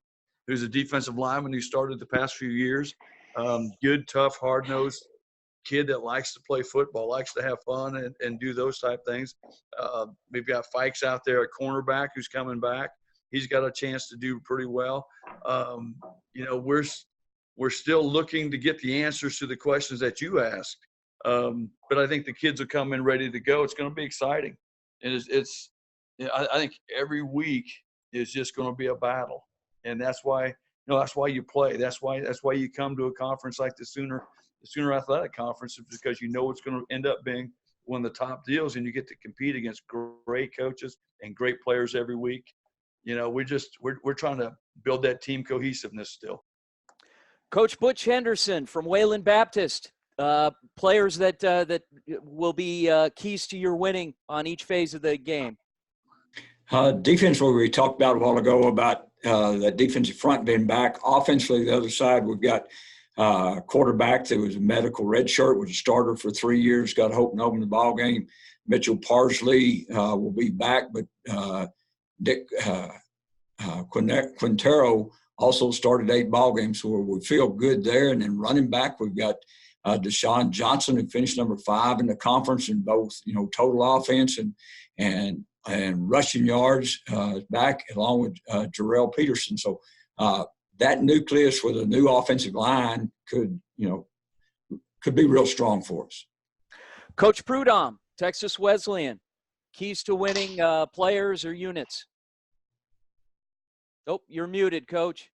who's a defensive lineman who started the past few years. Good, tough, hard-nosed kid that likes to play football, likes to have fun and do those type things. We've got Fikes out there at cornerback who's coming back. He's got a chance to do pretty well. We're still looking to get the answers to the questions that you asked. But I think the kids will come in ready to go. It's going to be exciting. And I think every week is just going to be a battle, and that's why that's why you play. That's why you come to a conference like the Sooner Athletic Conference, because you know it's going to end up being one of the top deals, and you get to compete against great coaches and great players every week. We're trying to build that team cohesiveness still. Coach Butch Henderson from Wayland Baptist, players that will be keys to your winning on each phase of the game. Defense, what we talked about a while ago about the defensive front being back. Offensively, the other side, we've got quarterback that was a medical red shirt, was a starter for 3 years, got hope and open the ball game. Mitchell Parsley will be back, but Dick Quintero also started 8 ball games, so we feel good there. And then running back, we've got Deshaun Johnson, who finished number 5 in the conference in both, total offense and rushing yards back, along with Jarrell Peterson. So that nucleus with a new offensive line could be real strong for us. Coach Prudhomme, Texas Wesleyan, keys to winning players or units? Oh, you're muted, Coach.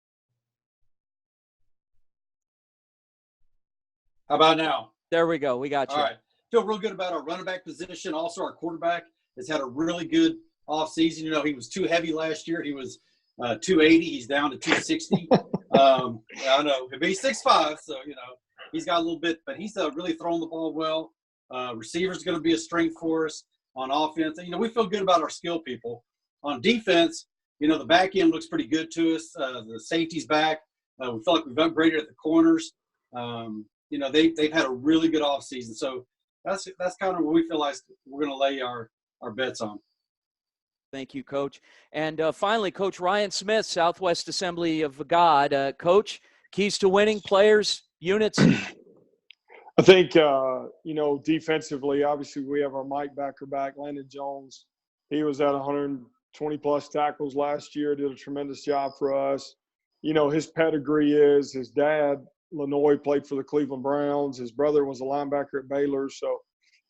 How about now? There we go. We got you. All right. Feel real good about our running back position. Also, our quarterback has had a really good offseason. He was too heavy last year. He was 280. He's down to 260. I know. But he's 6'5", so, he's got a little bit. But he's really throwing the ball well. Receiver's going to be a strength for us on offense. And, we feel good about our skill people. On defense, the back end looks pretty good to us. The safety's back. We feel like we've upgraded at the corners. They've had a really good offseason. So that's kind of what we feel like we're going to lay our bets on. Thank you, Coach. And finally, Coach Ryan Smith, Southwest Assembly of God. Coach, keys to winning, players, units? I think, defensively, obviously we have our Mike Backer back, Landon Jones. He was at 120-plus tackles last year, did a tremendous job for us. His pedigree is his dad, Lanoy, played for the Cleveland Browns. His brother was a linebacker at Baylor. So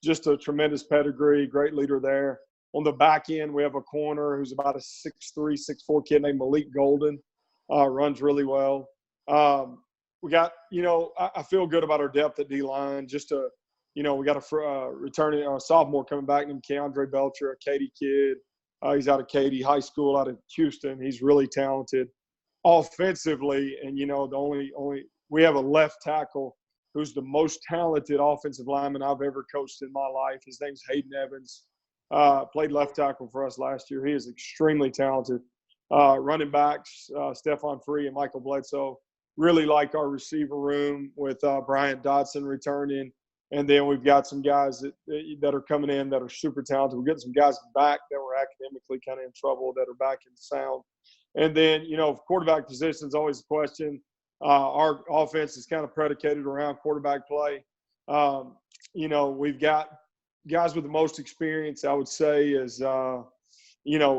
just a tremendous pedigree, great leader there. On the back end, we have a corner who's about a 6'3", 6'4" kid named Malik Golden, runs really well. We got, I feel good about our depth at D-line. We got a returning sophomore coming back named Keandre Belcher, a Katy kid. He's out of Katy High School out of Houston. He's really talented. Offensively, and, we have a left tackle who's the most talented offensive lineman I've ever coached in my life. His name's Hayden Evans. Played left tackle for us last year. He is extremely talented. Running backs, Stephon Free and Michael Bledsoe. Really like our receiver room with Bryant Dotson returning. And then we've got some guys that are coming in that are super talented. We're getting some guys back that were academically kind of in trouble that are back in sound. And then, quarterback position is always a question. Our offense is kind of predicated around quarterback play. We've got guys with the most experience, I would say, is, Romeo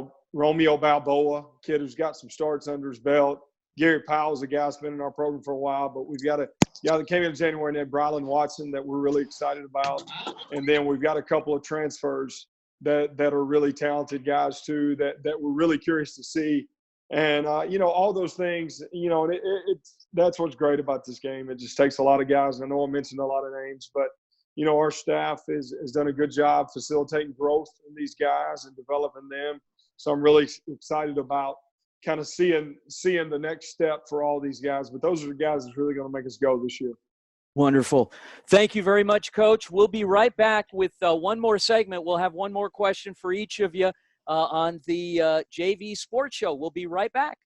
Balboa, kid who's got some starts under his belt. Gary Powell's a guy that's been in our program for a while, but we've got a guy that came in January named Brylan Watson that we're really excited about. And then we've got a couple of transfers that are really talented guys too that we're really curious to see. And, all those things, that's what's great about this game. It just takes a lot of guys. I know I mentioned a lot of names, but, our staff has done a good job facilitating growth in these guys and developing them. So I'm really excited about kind of seeing the next step for all these guys. But those are the guys that's really going to make us go this year. Wonderful. Thank you very much, Coach. We'll be right back with one more segment. We'll have one more question for each of you on the JV Sports Show. We'll be right back.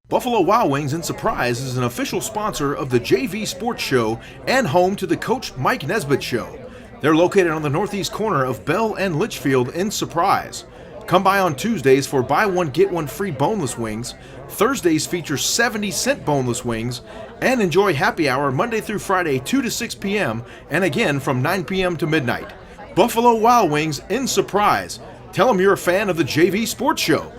Buffalo Wild Wings in Surprise is an official sponsor of the JV Sports Show and home to the Coach Mike Nesbitt Show. They're located on the northeast corner of Bell and Litchfield in Surprise. Come by on Tuesdays for buy one, get one free boneless wings. Thursdays feature 70-cent boneless wings. And enjoy happy hour Monday through Friday, 2 to 6 p.m. and again from 9 p.m. to midnight. Buffalo Wild Wings in Surprise. Tell them you're a fan of the JV Sports Show.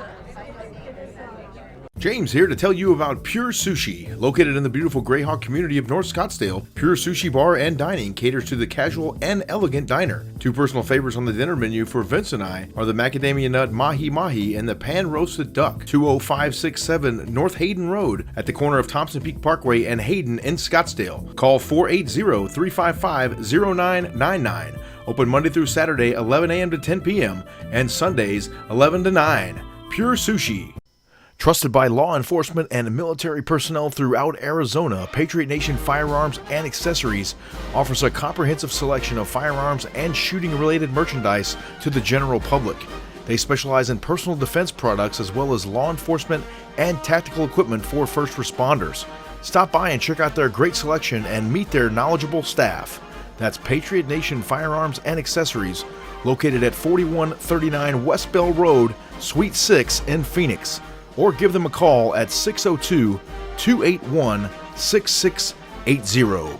James here to tell you about Pure Sushi. Located in the beautiful Greyhawk community of North Scottsdale, Pure Sushi Bar and Dining caters to the casual and elegant diner. Two personal favorites on the dinner menu for Vince and I are the macadamia nut mahi mahi and the pan roasted duck. 20567 North Hayden Road at the corner of Thompson Peak Parkway and Hayden in Scottsdale. Call 480-355-0999. Open Monday through Saturday, 11 a.m. to 10 p.m. and Sundays, 11 to 9. Pure Sushi. Trusted by law enforcement and military personnel throughout Arizona, Patriot Nation Firearms and Accessories offers a comprehensive selection of firearms and shooting-related merchandise to the general public. They specialize in personal defense products as well as law enforcement and tactical equipment for first responders. Stop by and check out their great selection and meet their knowledgeable staff. That's Patriot Nation Firearms and Accessories, located at 4139 West Bell Road, Suite 6 in Phoenix. Or give them a call at 602-281-6680.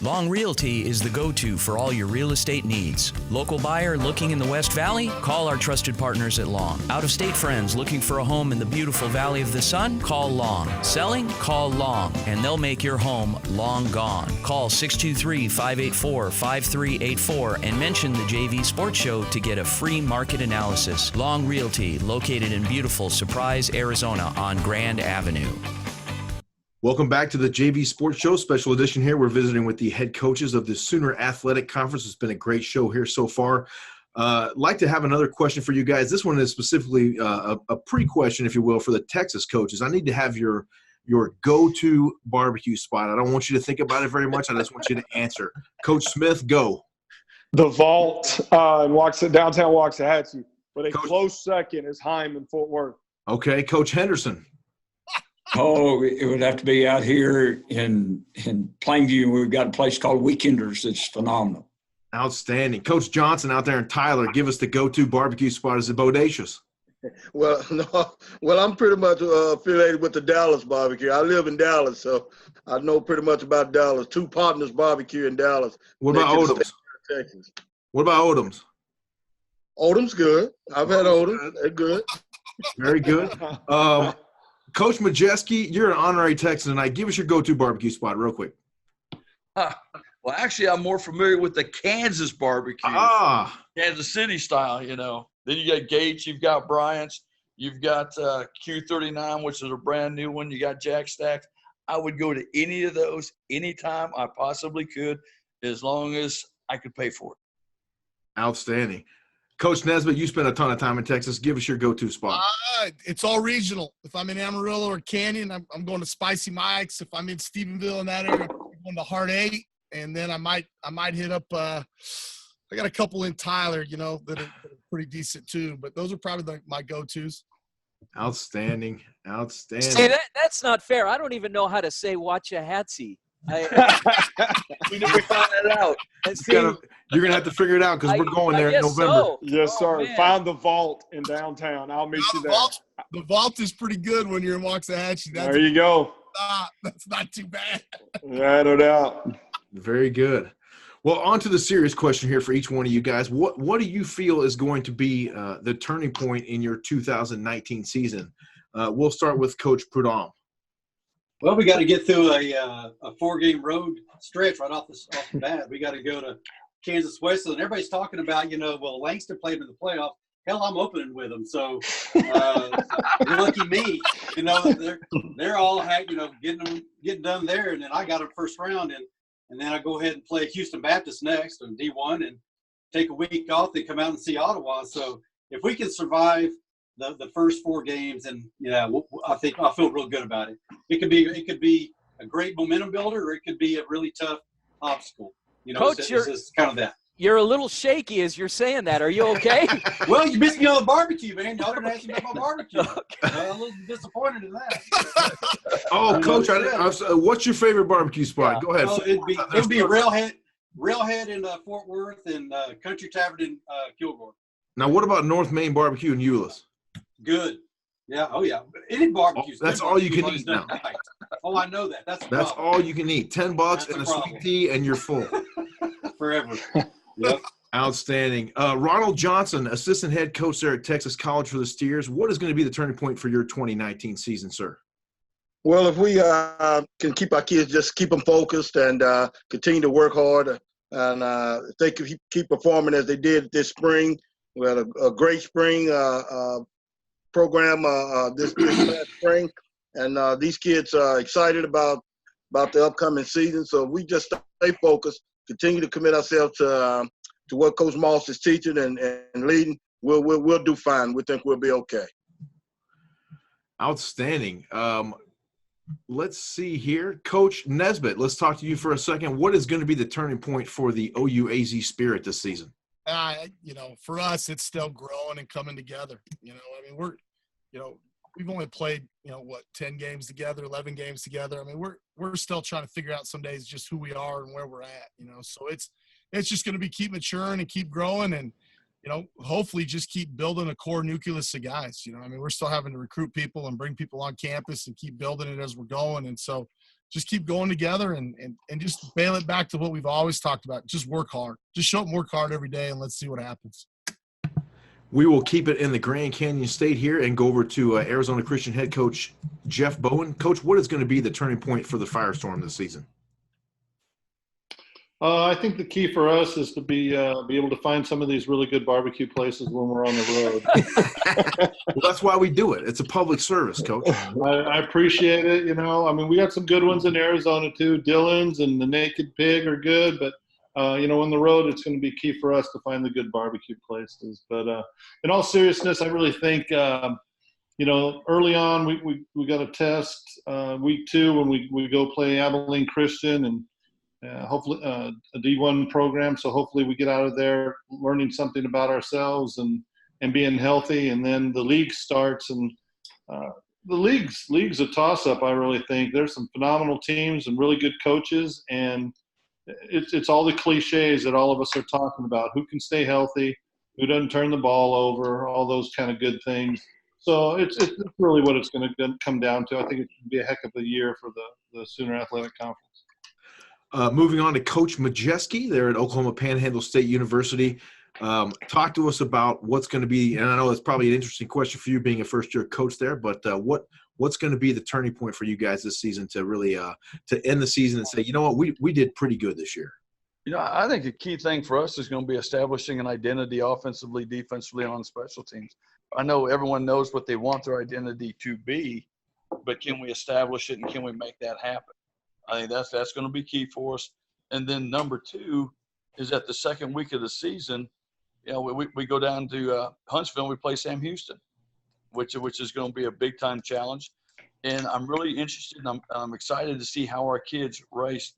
Long Realty is the go-to for all your real estate needs. Local buyer looking in the West Valley? Call our trusted partners at Long. Out-of-state friends looking for a home in the beautiful Valley of the Sun? Call Long. Selling? Call Long, and they'll make your home long gone. Call 623-584-5384 and mention the JV Sports Show to get a free market analysis. Long Realty, located in beautiful Surprise, Arizona on Grand Avenue. Welcome back to the JV Sports Show, special edition here. We're visiting with the head coaches of the Sooner Athletic Conference. It's been a great show here so far. Like to have another question for you guys. This one is specifically a pre-question, if you will, for the Texas coaches. I need to have your go-to barbecue spot. I don't want you to think about it very much. I just want you to answer. Coach Smith, go. The Vault in downtown Waxahachie, but a close second is Heim in Fort Worth. Okay, Coach Henderson. Oh, it would have to be out here in Plainview. We've got a place called Weekenders that's phenomenal. Outstanding. Coach Johnson out there in Tyler, give us the go-to barbecue spot. Is it Bodacious? Well, no. Well, I'm pretty much affiliated with the Dallas barbecue. I live in Dallas, so I know pretty much about Dallas. Two Partners Barbecue in Dallas. What about Odom's? Texas. What about Odom's? Odom's good. I've had Odom's. They're good. Very good. Coach Majeski, you're an honorary Texan tonight. Give us your go-to barbecue spot real quick. Well, actually, I'm more familiar with the Kansas barbecue. Kansas City style, you know. Then you got Gates, you've got Bryant's, you've got Q39, which is a brand new one. You got Jack Stacks. I would go to any of those anytime I possibly could, as long as I could pay for it. Outstanding. Coach Nesbitt, you spent a ton of time in Texas. Give us your go-to spot. It's all regional. If I'm in Amarillo or Canyon, I'm going to Spicy Mike's. If I'm in Stephenville in that area, I'm going to Heart 8. And then I might hit up I got a couple in Tyler, you know, that are pretty decent too. But those are probably my go-tos. Outstanding. See, that's not fair. I don't even know how to say Waxahachie. We found that out. You're going to have to figure it out because we're going there in November. So. Yes, sir. Man. Find the Vault in downtown. I'll meet you there. The Vault is pretty good when you're in Waxahachie. There you go. That's not too bad. Yeah, no doubt. Very good. Well, on to the serious question here for each one of you guys. What do you feel is going to be the turning point in your 2019 season? We'll start with Coach Prudhomme. Well, we got to get through a 4-game road stretch right off the bat. We got to go to Kansas Wesleyan. Everybody's talking about, well, Langston played in the playoff. Hell, I'm opening with them. So you're lucky me. They're all getting done there, and then I got them first round, and then I go ahead and play Houston Baptist next on D1 and take a week off. They come out and see Ottawa. So if we can survive the first 4 games, and I think I feel real good about it. It could be a great momentum builder, or it could be a really tough obstacle. Coach, it's kind of that. You're a little shaky as you're saying that. Are you okay? Well, you missed me on the barbecue, man. Y'all didn't ask me about my barbecue. I'm a little disappointed in that. Oh, Coach, what's your favorite barbecue spot? Yeah. Go ahead. Well, it'd be Railhead in Fort Worth and Country Tavern in Kilgore. Now, what about North Main Barbecue in Euless? Good. Yeah. Oh, yeah. Any barbecue. That's all you can eat now. Right. Oh, I know that. That's all you can eat. $10 and a sweet tea, and you're full. Forever. Yep. Outstanding. Ronald Johnson, assistant head coach there at Texas College for the Steers. What is going to be the turning point for your 2019 season, sir? Well, if we can keep our kids, just keep them focused and continue to work hard, and if they can keep performing as they did this spring, we had a great spring program this last spring, and these kids are excited about the upcoming season. So we just stay focused, continue to commit ourselves to what Coach Moss is teaching and leading. We'll do fine. We think we'll be okay. Outstanding. Let's see here. Coach Nesbitt, let's talk to you for a second. What is going to be the turning point for the OUAZ Spirit this season? For us, it's still growing and coming together. We've only played, 10 games together, 11 games together. I mean, we're still trying to figure out some days just who we are and where we're at, So it's just going to be keep maturing and keep growing and, hopefully just keep building a core nucleus of guys. We're still having to recruit people and bring people on campus and keep building it as we're going. And so just keep going together and just bail it back to what we've always talked about. Just work hard. Just show up and work hard every day, and let's see what happens. We will keep it in the Grand Canyon State here and go over to Arizona Christian head coach Jeff Bowen. Coach, what is going to be the turning point for the Firestorm this season? I think the key for us is to be able to find some of these really good barbecue places when we're on the road. Well, that's why we do it. It's a public service, Coach. I appreciate it. We got some good ones in Arizona too. Dylan's and the Naked Pig are good, but on the road, it's going to be key for us to find the good barbecue places. But in all seriousness, I really think, early on, we got a test week 2 when we go play Abilene Christian and hopefully a D1 program. So hopefully we get out of there learning something about ourselves and being healthy. And then the league starts, and the league's a toss-up, I really think. There's some phenomenal teams and really good coaches, and it's all the cliches that all of us are talking about. Who can stay healthy, who doesn't turn the ball over, all those kind of good things. So it's really what it's going to come down to. I think it's going to be a heck of a year for the Sooner Athletic Conference. Moving on to Coach Majeski there at Oklahoma Panhandle State University. Talk to us about what's going to be, and I know it's probably an interesting question for you being a first-year coach there, but what's going to be the turning point for you guys this season to really to end the season and say, you know what, we did pretty good this year? I think the key thing for us is going to be establishing an identity offensively, defensively, and on special teams. I know everyone knows what they want their identity to be, but can we establish it and can we make that happen? I think that's going to be key for us. And then number 2 is at the second week of the season, we go down to Huntsville and we play Sam Houston, which is going to be a big-time challenge. And I'm really interested and I'm excited to see how our kids rise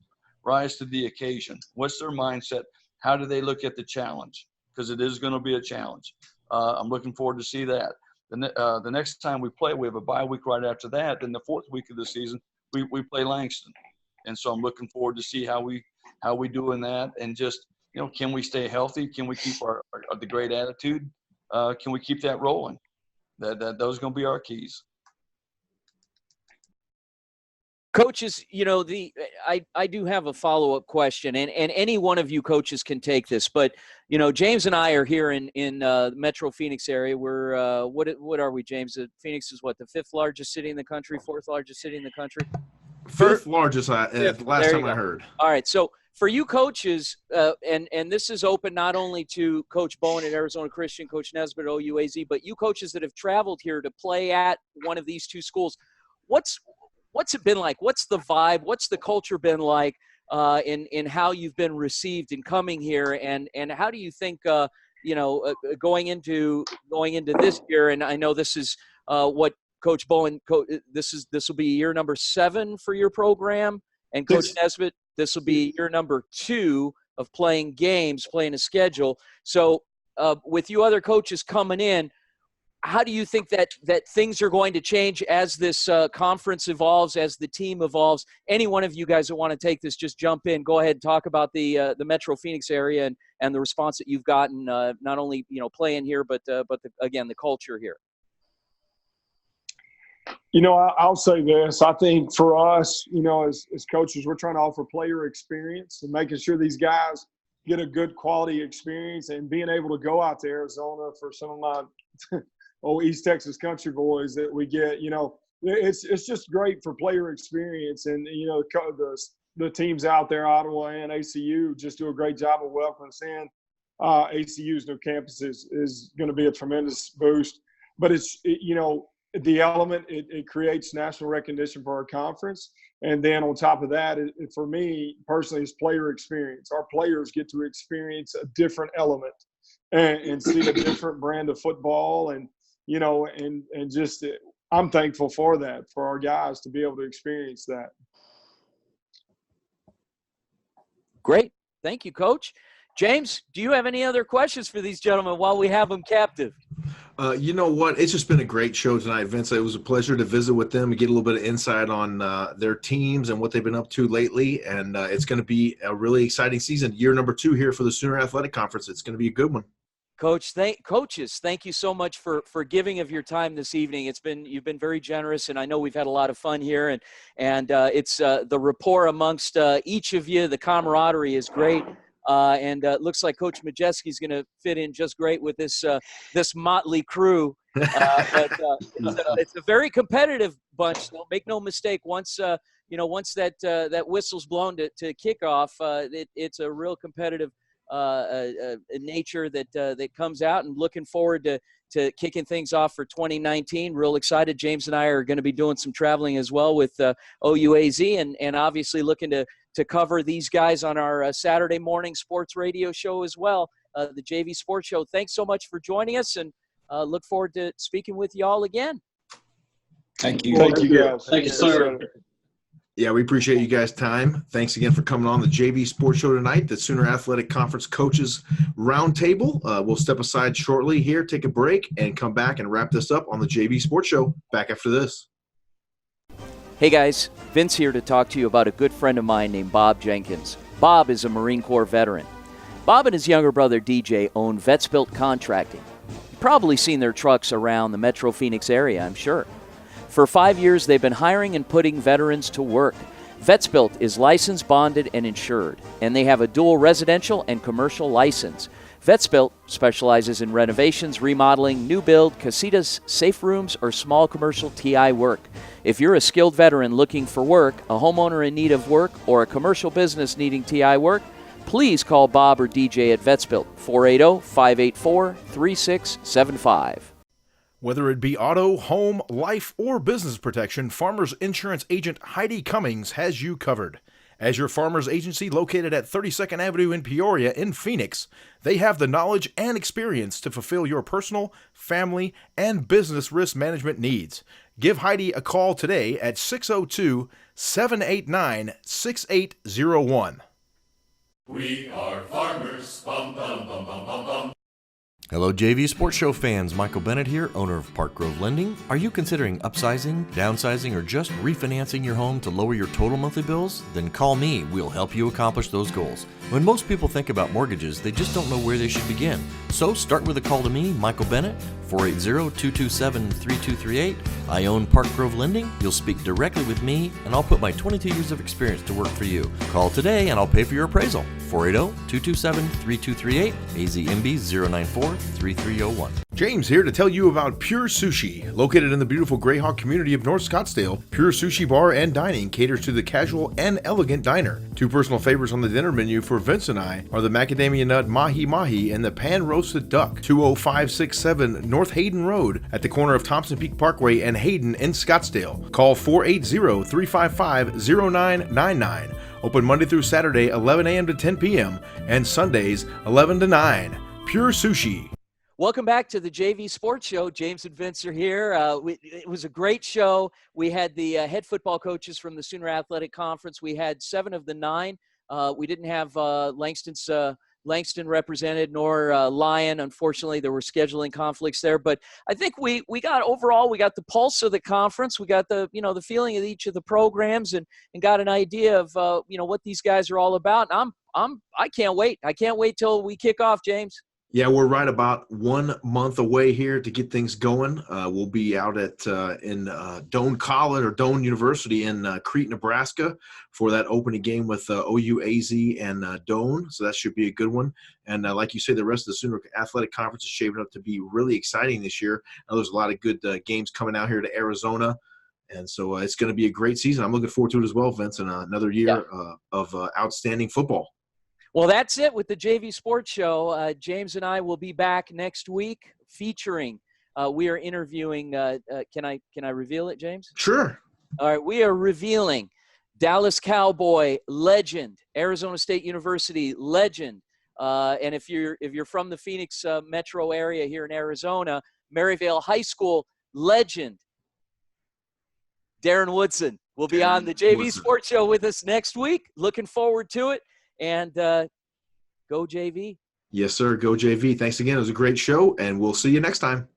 to the occasion. What's their mindset? How do they look at the challenge? Because it is going to be a challenge. I'm looking forward to see that. The next time we play, we have a bye week right after that. Then the 4th week of the season, we play Langston. And so I'm looking forward to see how we do in that, and just, can we stay healthy? Can we keep the great attitude? Can we keep that rolling? Those are going to be our keys. Coaches, I do have a follow-up question, and any one of you coaches can take this, but James and I are here in Metro Phoenix area. We're what are we, James? Phoenix is what, the 5th largest city in the country, 4th largest city in the country? 5th largest, last time I heard. All right, so for you coaches, and this is open not only to Coach Bowen at Arizona Christian, Coach Nesbitt at OUAZ, but you coaches that have traveled here to play at one of these 2 schools, what's it been like? What's the vibe? What's the culture been like in how you've been received in coming here, and how do you think going into this year? And I know this is what Coach Bowen, this will be year number 7 for your program, and Coach Nesbitt, this will be year number 2 of playing games, playing a schedule. So with you other coaches coming in, how do you think that things are going to change as this conference evolves, as the team evolves? Any one of you guys that want to take this, just jump in. Go ahead and talk about the Metro Phoenix area and the response that you've gotten, not only playing here, but again the culture here. I'll say this. I think for us, as coaches, we're trying to offer player experience and making sure these guys get a good quality experience, and being able to go out to Arizona for some of my East Texas country boys that we get, it's just great for player experience. And, the teams out there, Ottawa and ACU, just do a great job of welcoming us in. ACU's new campus is going to be a tremendous boost. But the element, it creates national recognition for our conference. And then on top of that, for me personally, is player experience. Our players get to experience a different element and see a different brand of football. And, and just I'm thankful for that, for our guys to be able to experience that. Great. Thank you, Coach. James, do you have any other questions for these gentlemen while we have them captive? You know what? It's just been a great show tonight, Vince. It was a pleasure to visit with them and get a little bit of insight on their teams and what they've been up to lately. And it's going to be a really exciting season. Year number 2 here for the Sooner Athletic Conference. It's going to be a good one. Coaches, thank you so much for giving of your time this evening. You've been very generous, and I know we've had a lot of fun here. And it's the rapport amongst each of you. The camaraderie is great. And it looks like Coach Majeski is going to fit in just great with this motley crew. But it's a very competitive bunch. So make no mistake. Once that whistle's blown to kickoff, it's a real competitive nature that comes out. And looking forward to kicking things off for 2019. Real excited. James and I are going to be doing some traveling as well with OUAZ, and obviously looking to cover these guys on our Saturday morning sports radio show as well, the JV Sports Show. Thanks so much for joining us, and look forward to speaking with you all again. Thank you. Thank you, guys. Thank you, sir. Yeah, we appreciate you guys' time. Thanks again for coming on the JV Sports Show tonight, the Sooner Athletic Conference Coaches Roundtable. We'll step aside shortly here, take a break, and come back and wrap this up on the JV Sports Show. Back after this. Hey guys, Vince here to talk to you about a good friend of mine named Bob Jenkins. Bob is a Marine Corps veteran. Bob and his younger brother DJ own Vets Built Contracting. You've probably seen their trucks around the Metro Phoenix area, I'm sure. For 5 years, they've been hiring and putting veterans to work. Vets Built is licensed, bonded, and insured, and they have a dual residential and commercial license. Vets Built specializes in renovations, remodeling, new build, casitas, safe rooms, or small commercial TI work. If you're a skilled veteran looking for work, a homeowner in need of work, or a commercial business needing TI work, please call Bob or DJ at Vets Built, 480-584-3675. Whether it be auto, home, life, or business protection, Farmers Insurance agent Heidi Cummings has you covered. As your Farmers agency located at 32nd Avenue in Peoria in Phoenix, they have the knowledge and experience to fulfill your personal, family, and business risk management needs. Give Heidi a call today at 602-789-6801. We are farmers. Bum, bum, bum, bum, bum, bum. Hello, JV Sports Show fans. Michael Bennett here, owner of Park Grove Lending. Are you considering upsizing, downsizing, or just refinancing your home to lower your total monthly bills? Then call me. We'll help you accomplish those goals. When most people think about mortgages, they just don't know where they should begin. So start with a call to me, Michael Bennett, 480-227-3238. I own Park Grove Lending. You'll speak directly with me, and I'll put my 22 years of experience to work for you. Call today, and I'll pay for your appraisal. 480-227-3238, AZMB 094-3301. James here to tell you about Pure Sushi. Located in the beautiful Greyhawk community of North Scottsdale, Pure Sushi Bar and Dining caters to the casual and elegant diner. Two personal favorites on the dinner menu for Vince and I are the macadamia nut mahi mahi and the pan roasted duck. 20567 North Hayden Road at the corner of Thompson Peak Parkway and Hayden in Scottsdale. Call 480-355-0999. Open Monday through Saturday, 11 a.m. to 10 p.m. and Sundays, 11 to 9. Pure Sushi. Welcome back to the JV Sports Show. James and Vince are here. It was a great show. We had the head football coaches from the Sooner Athletic Conference. We had 7 of the 9. We didn't have Langston represented, nor Lyon. Unfortunately, there were scheduling conflicts there. But I think we got the pulse of the conference. We got the feeling of each of the programs and got an idea of what these guys are all about. And I can't wait. I can't wait till we kick off, James. Yeah, we're right about 1 month away here to get things going. We'll be out at in Doane College or Doane University in Crete, Nebraska, for that opening game with OUAZ and Doane. So that should be a good one. And like you say, the rest of the Sooner Athletic Conference is shaping up to be really exciting this year. Now, there's a lot of good games coming out here to Arizona. And so it's going to be a great season. I'm looking forward to it as well, Vince, and another year of outstanding football. Well, that's it with the JV Sports Show. James and I will be back next week featuring. We are interviewing. Can I reveal it, James? Sure. All right. We are revealing Dallas Cowboy legend, Arizona State University legend, and if you're from the Phoenix metro area here in Arizona, Maryvale High School legend, Darren Woodson will be on the JV Sports Show with us next week. Looking forward to it. And go JV. Yes, sir. Go JV. Thanks again. It was a great show, and we'll see you next time.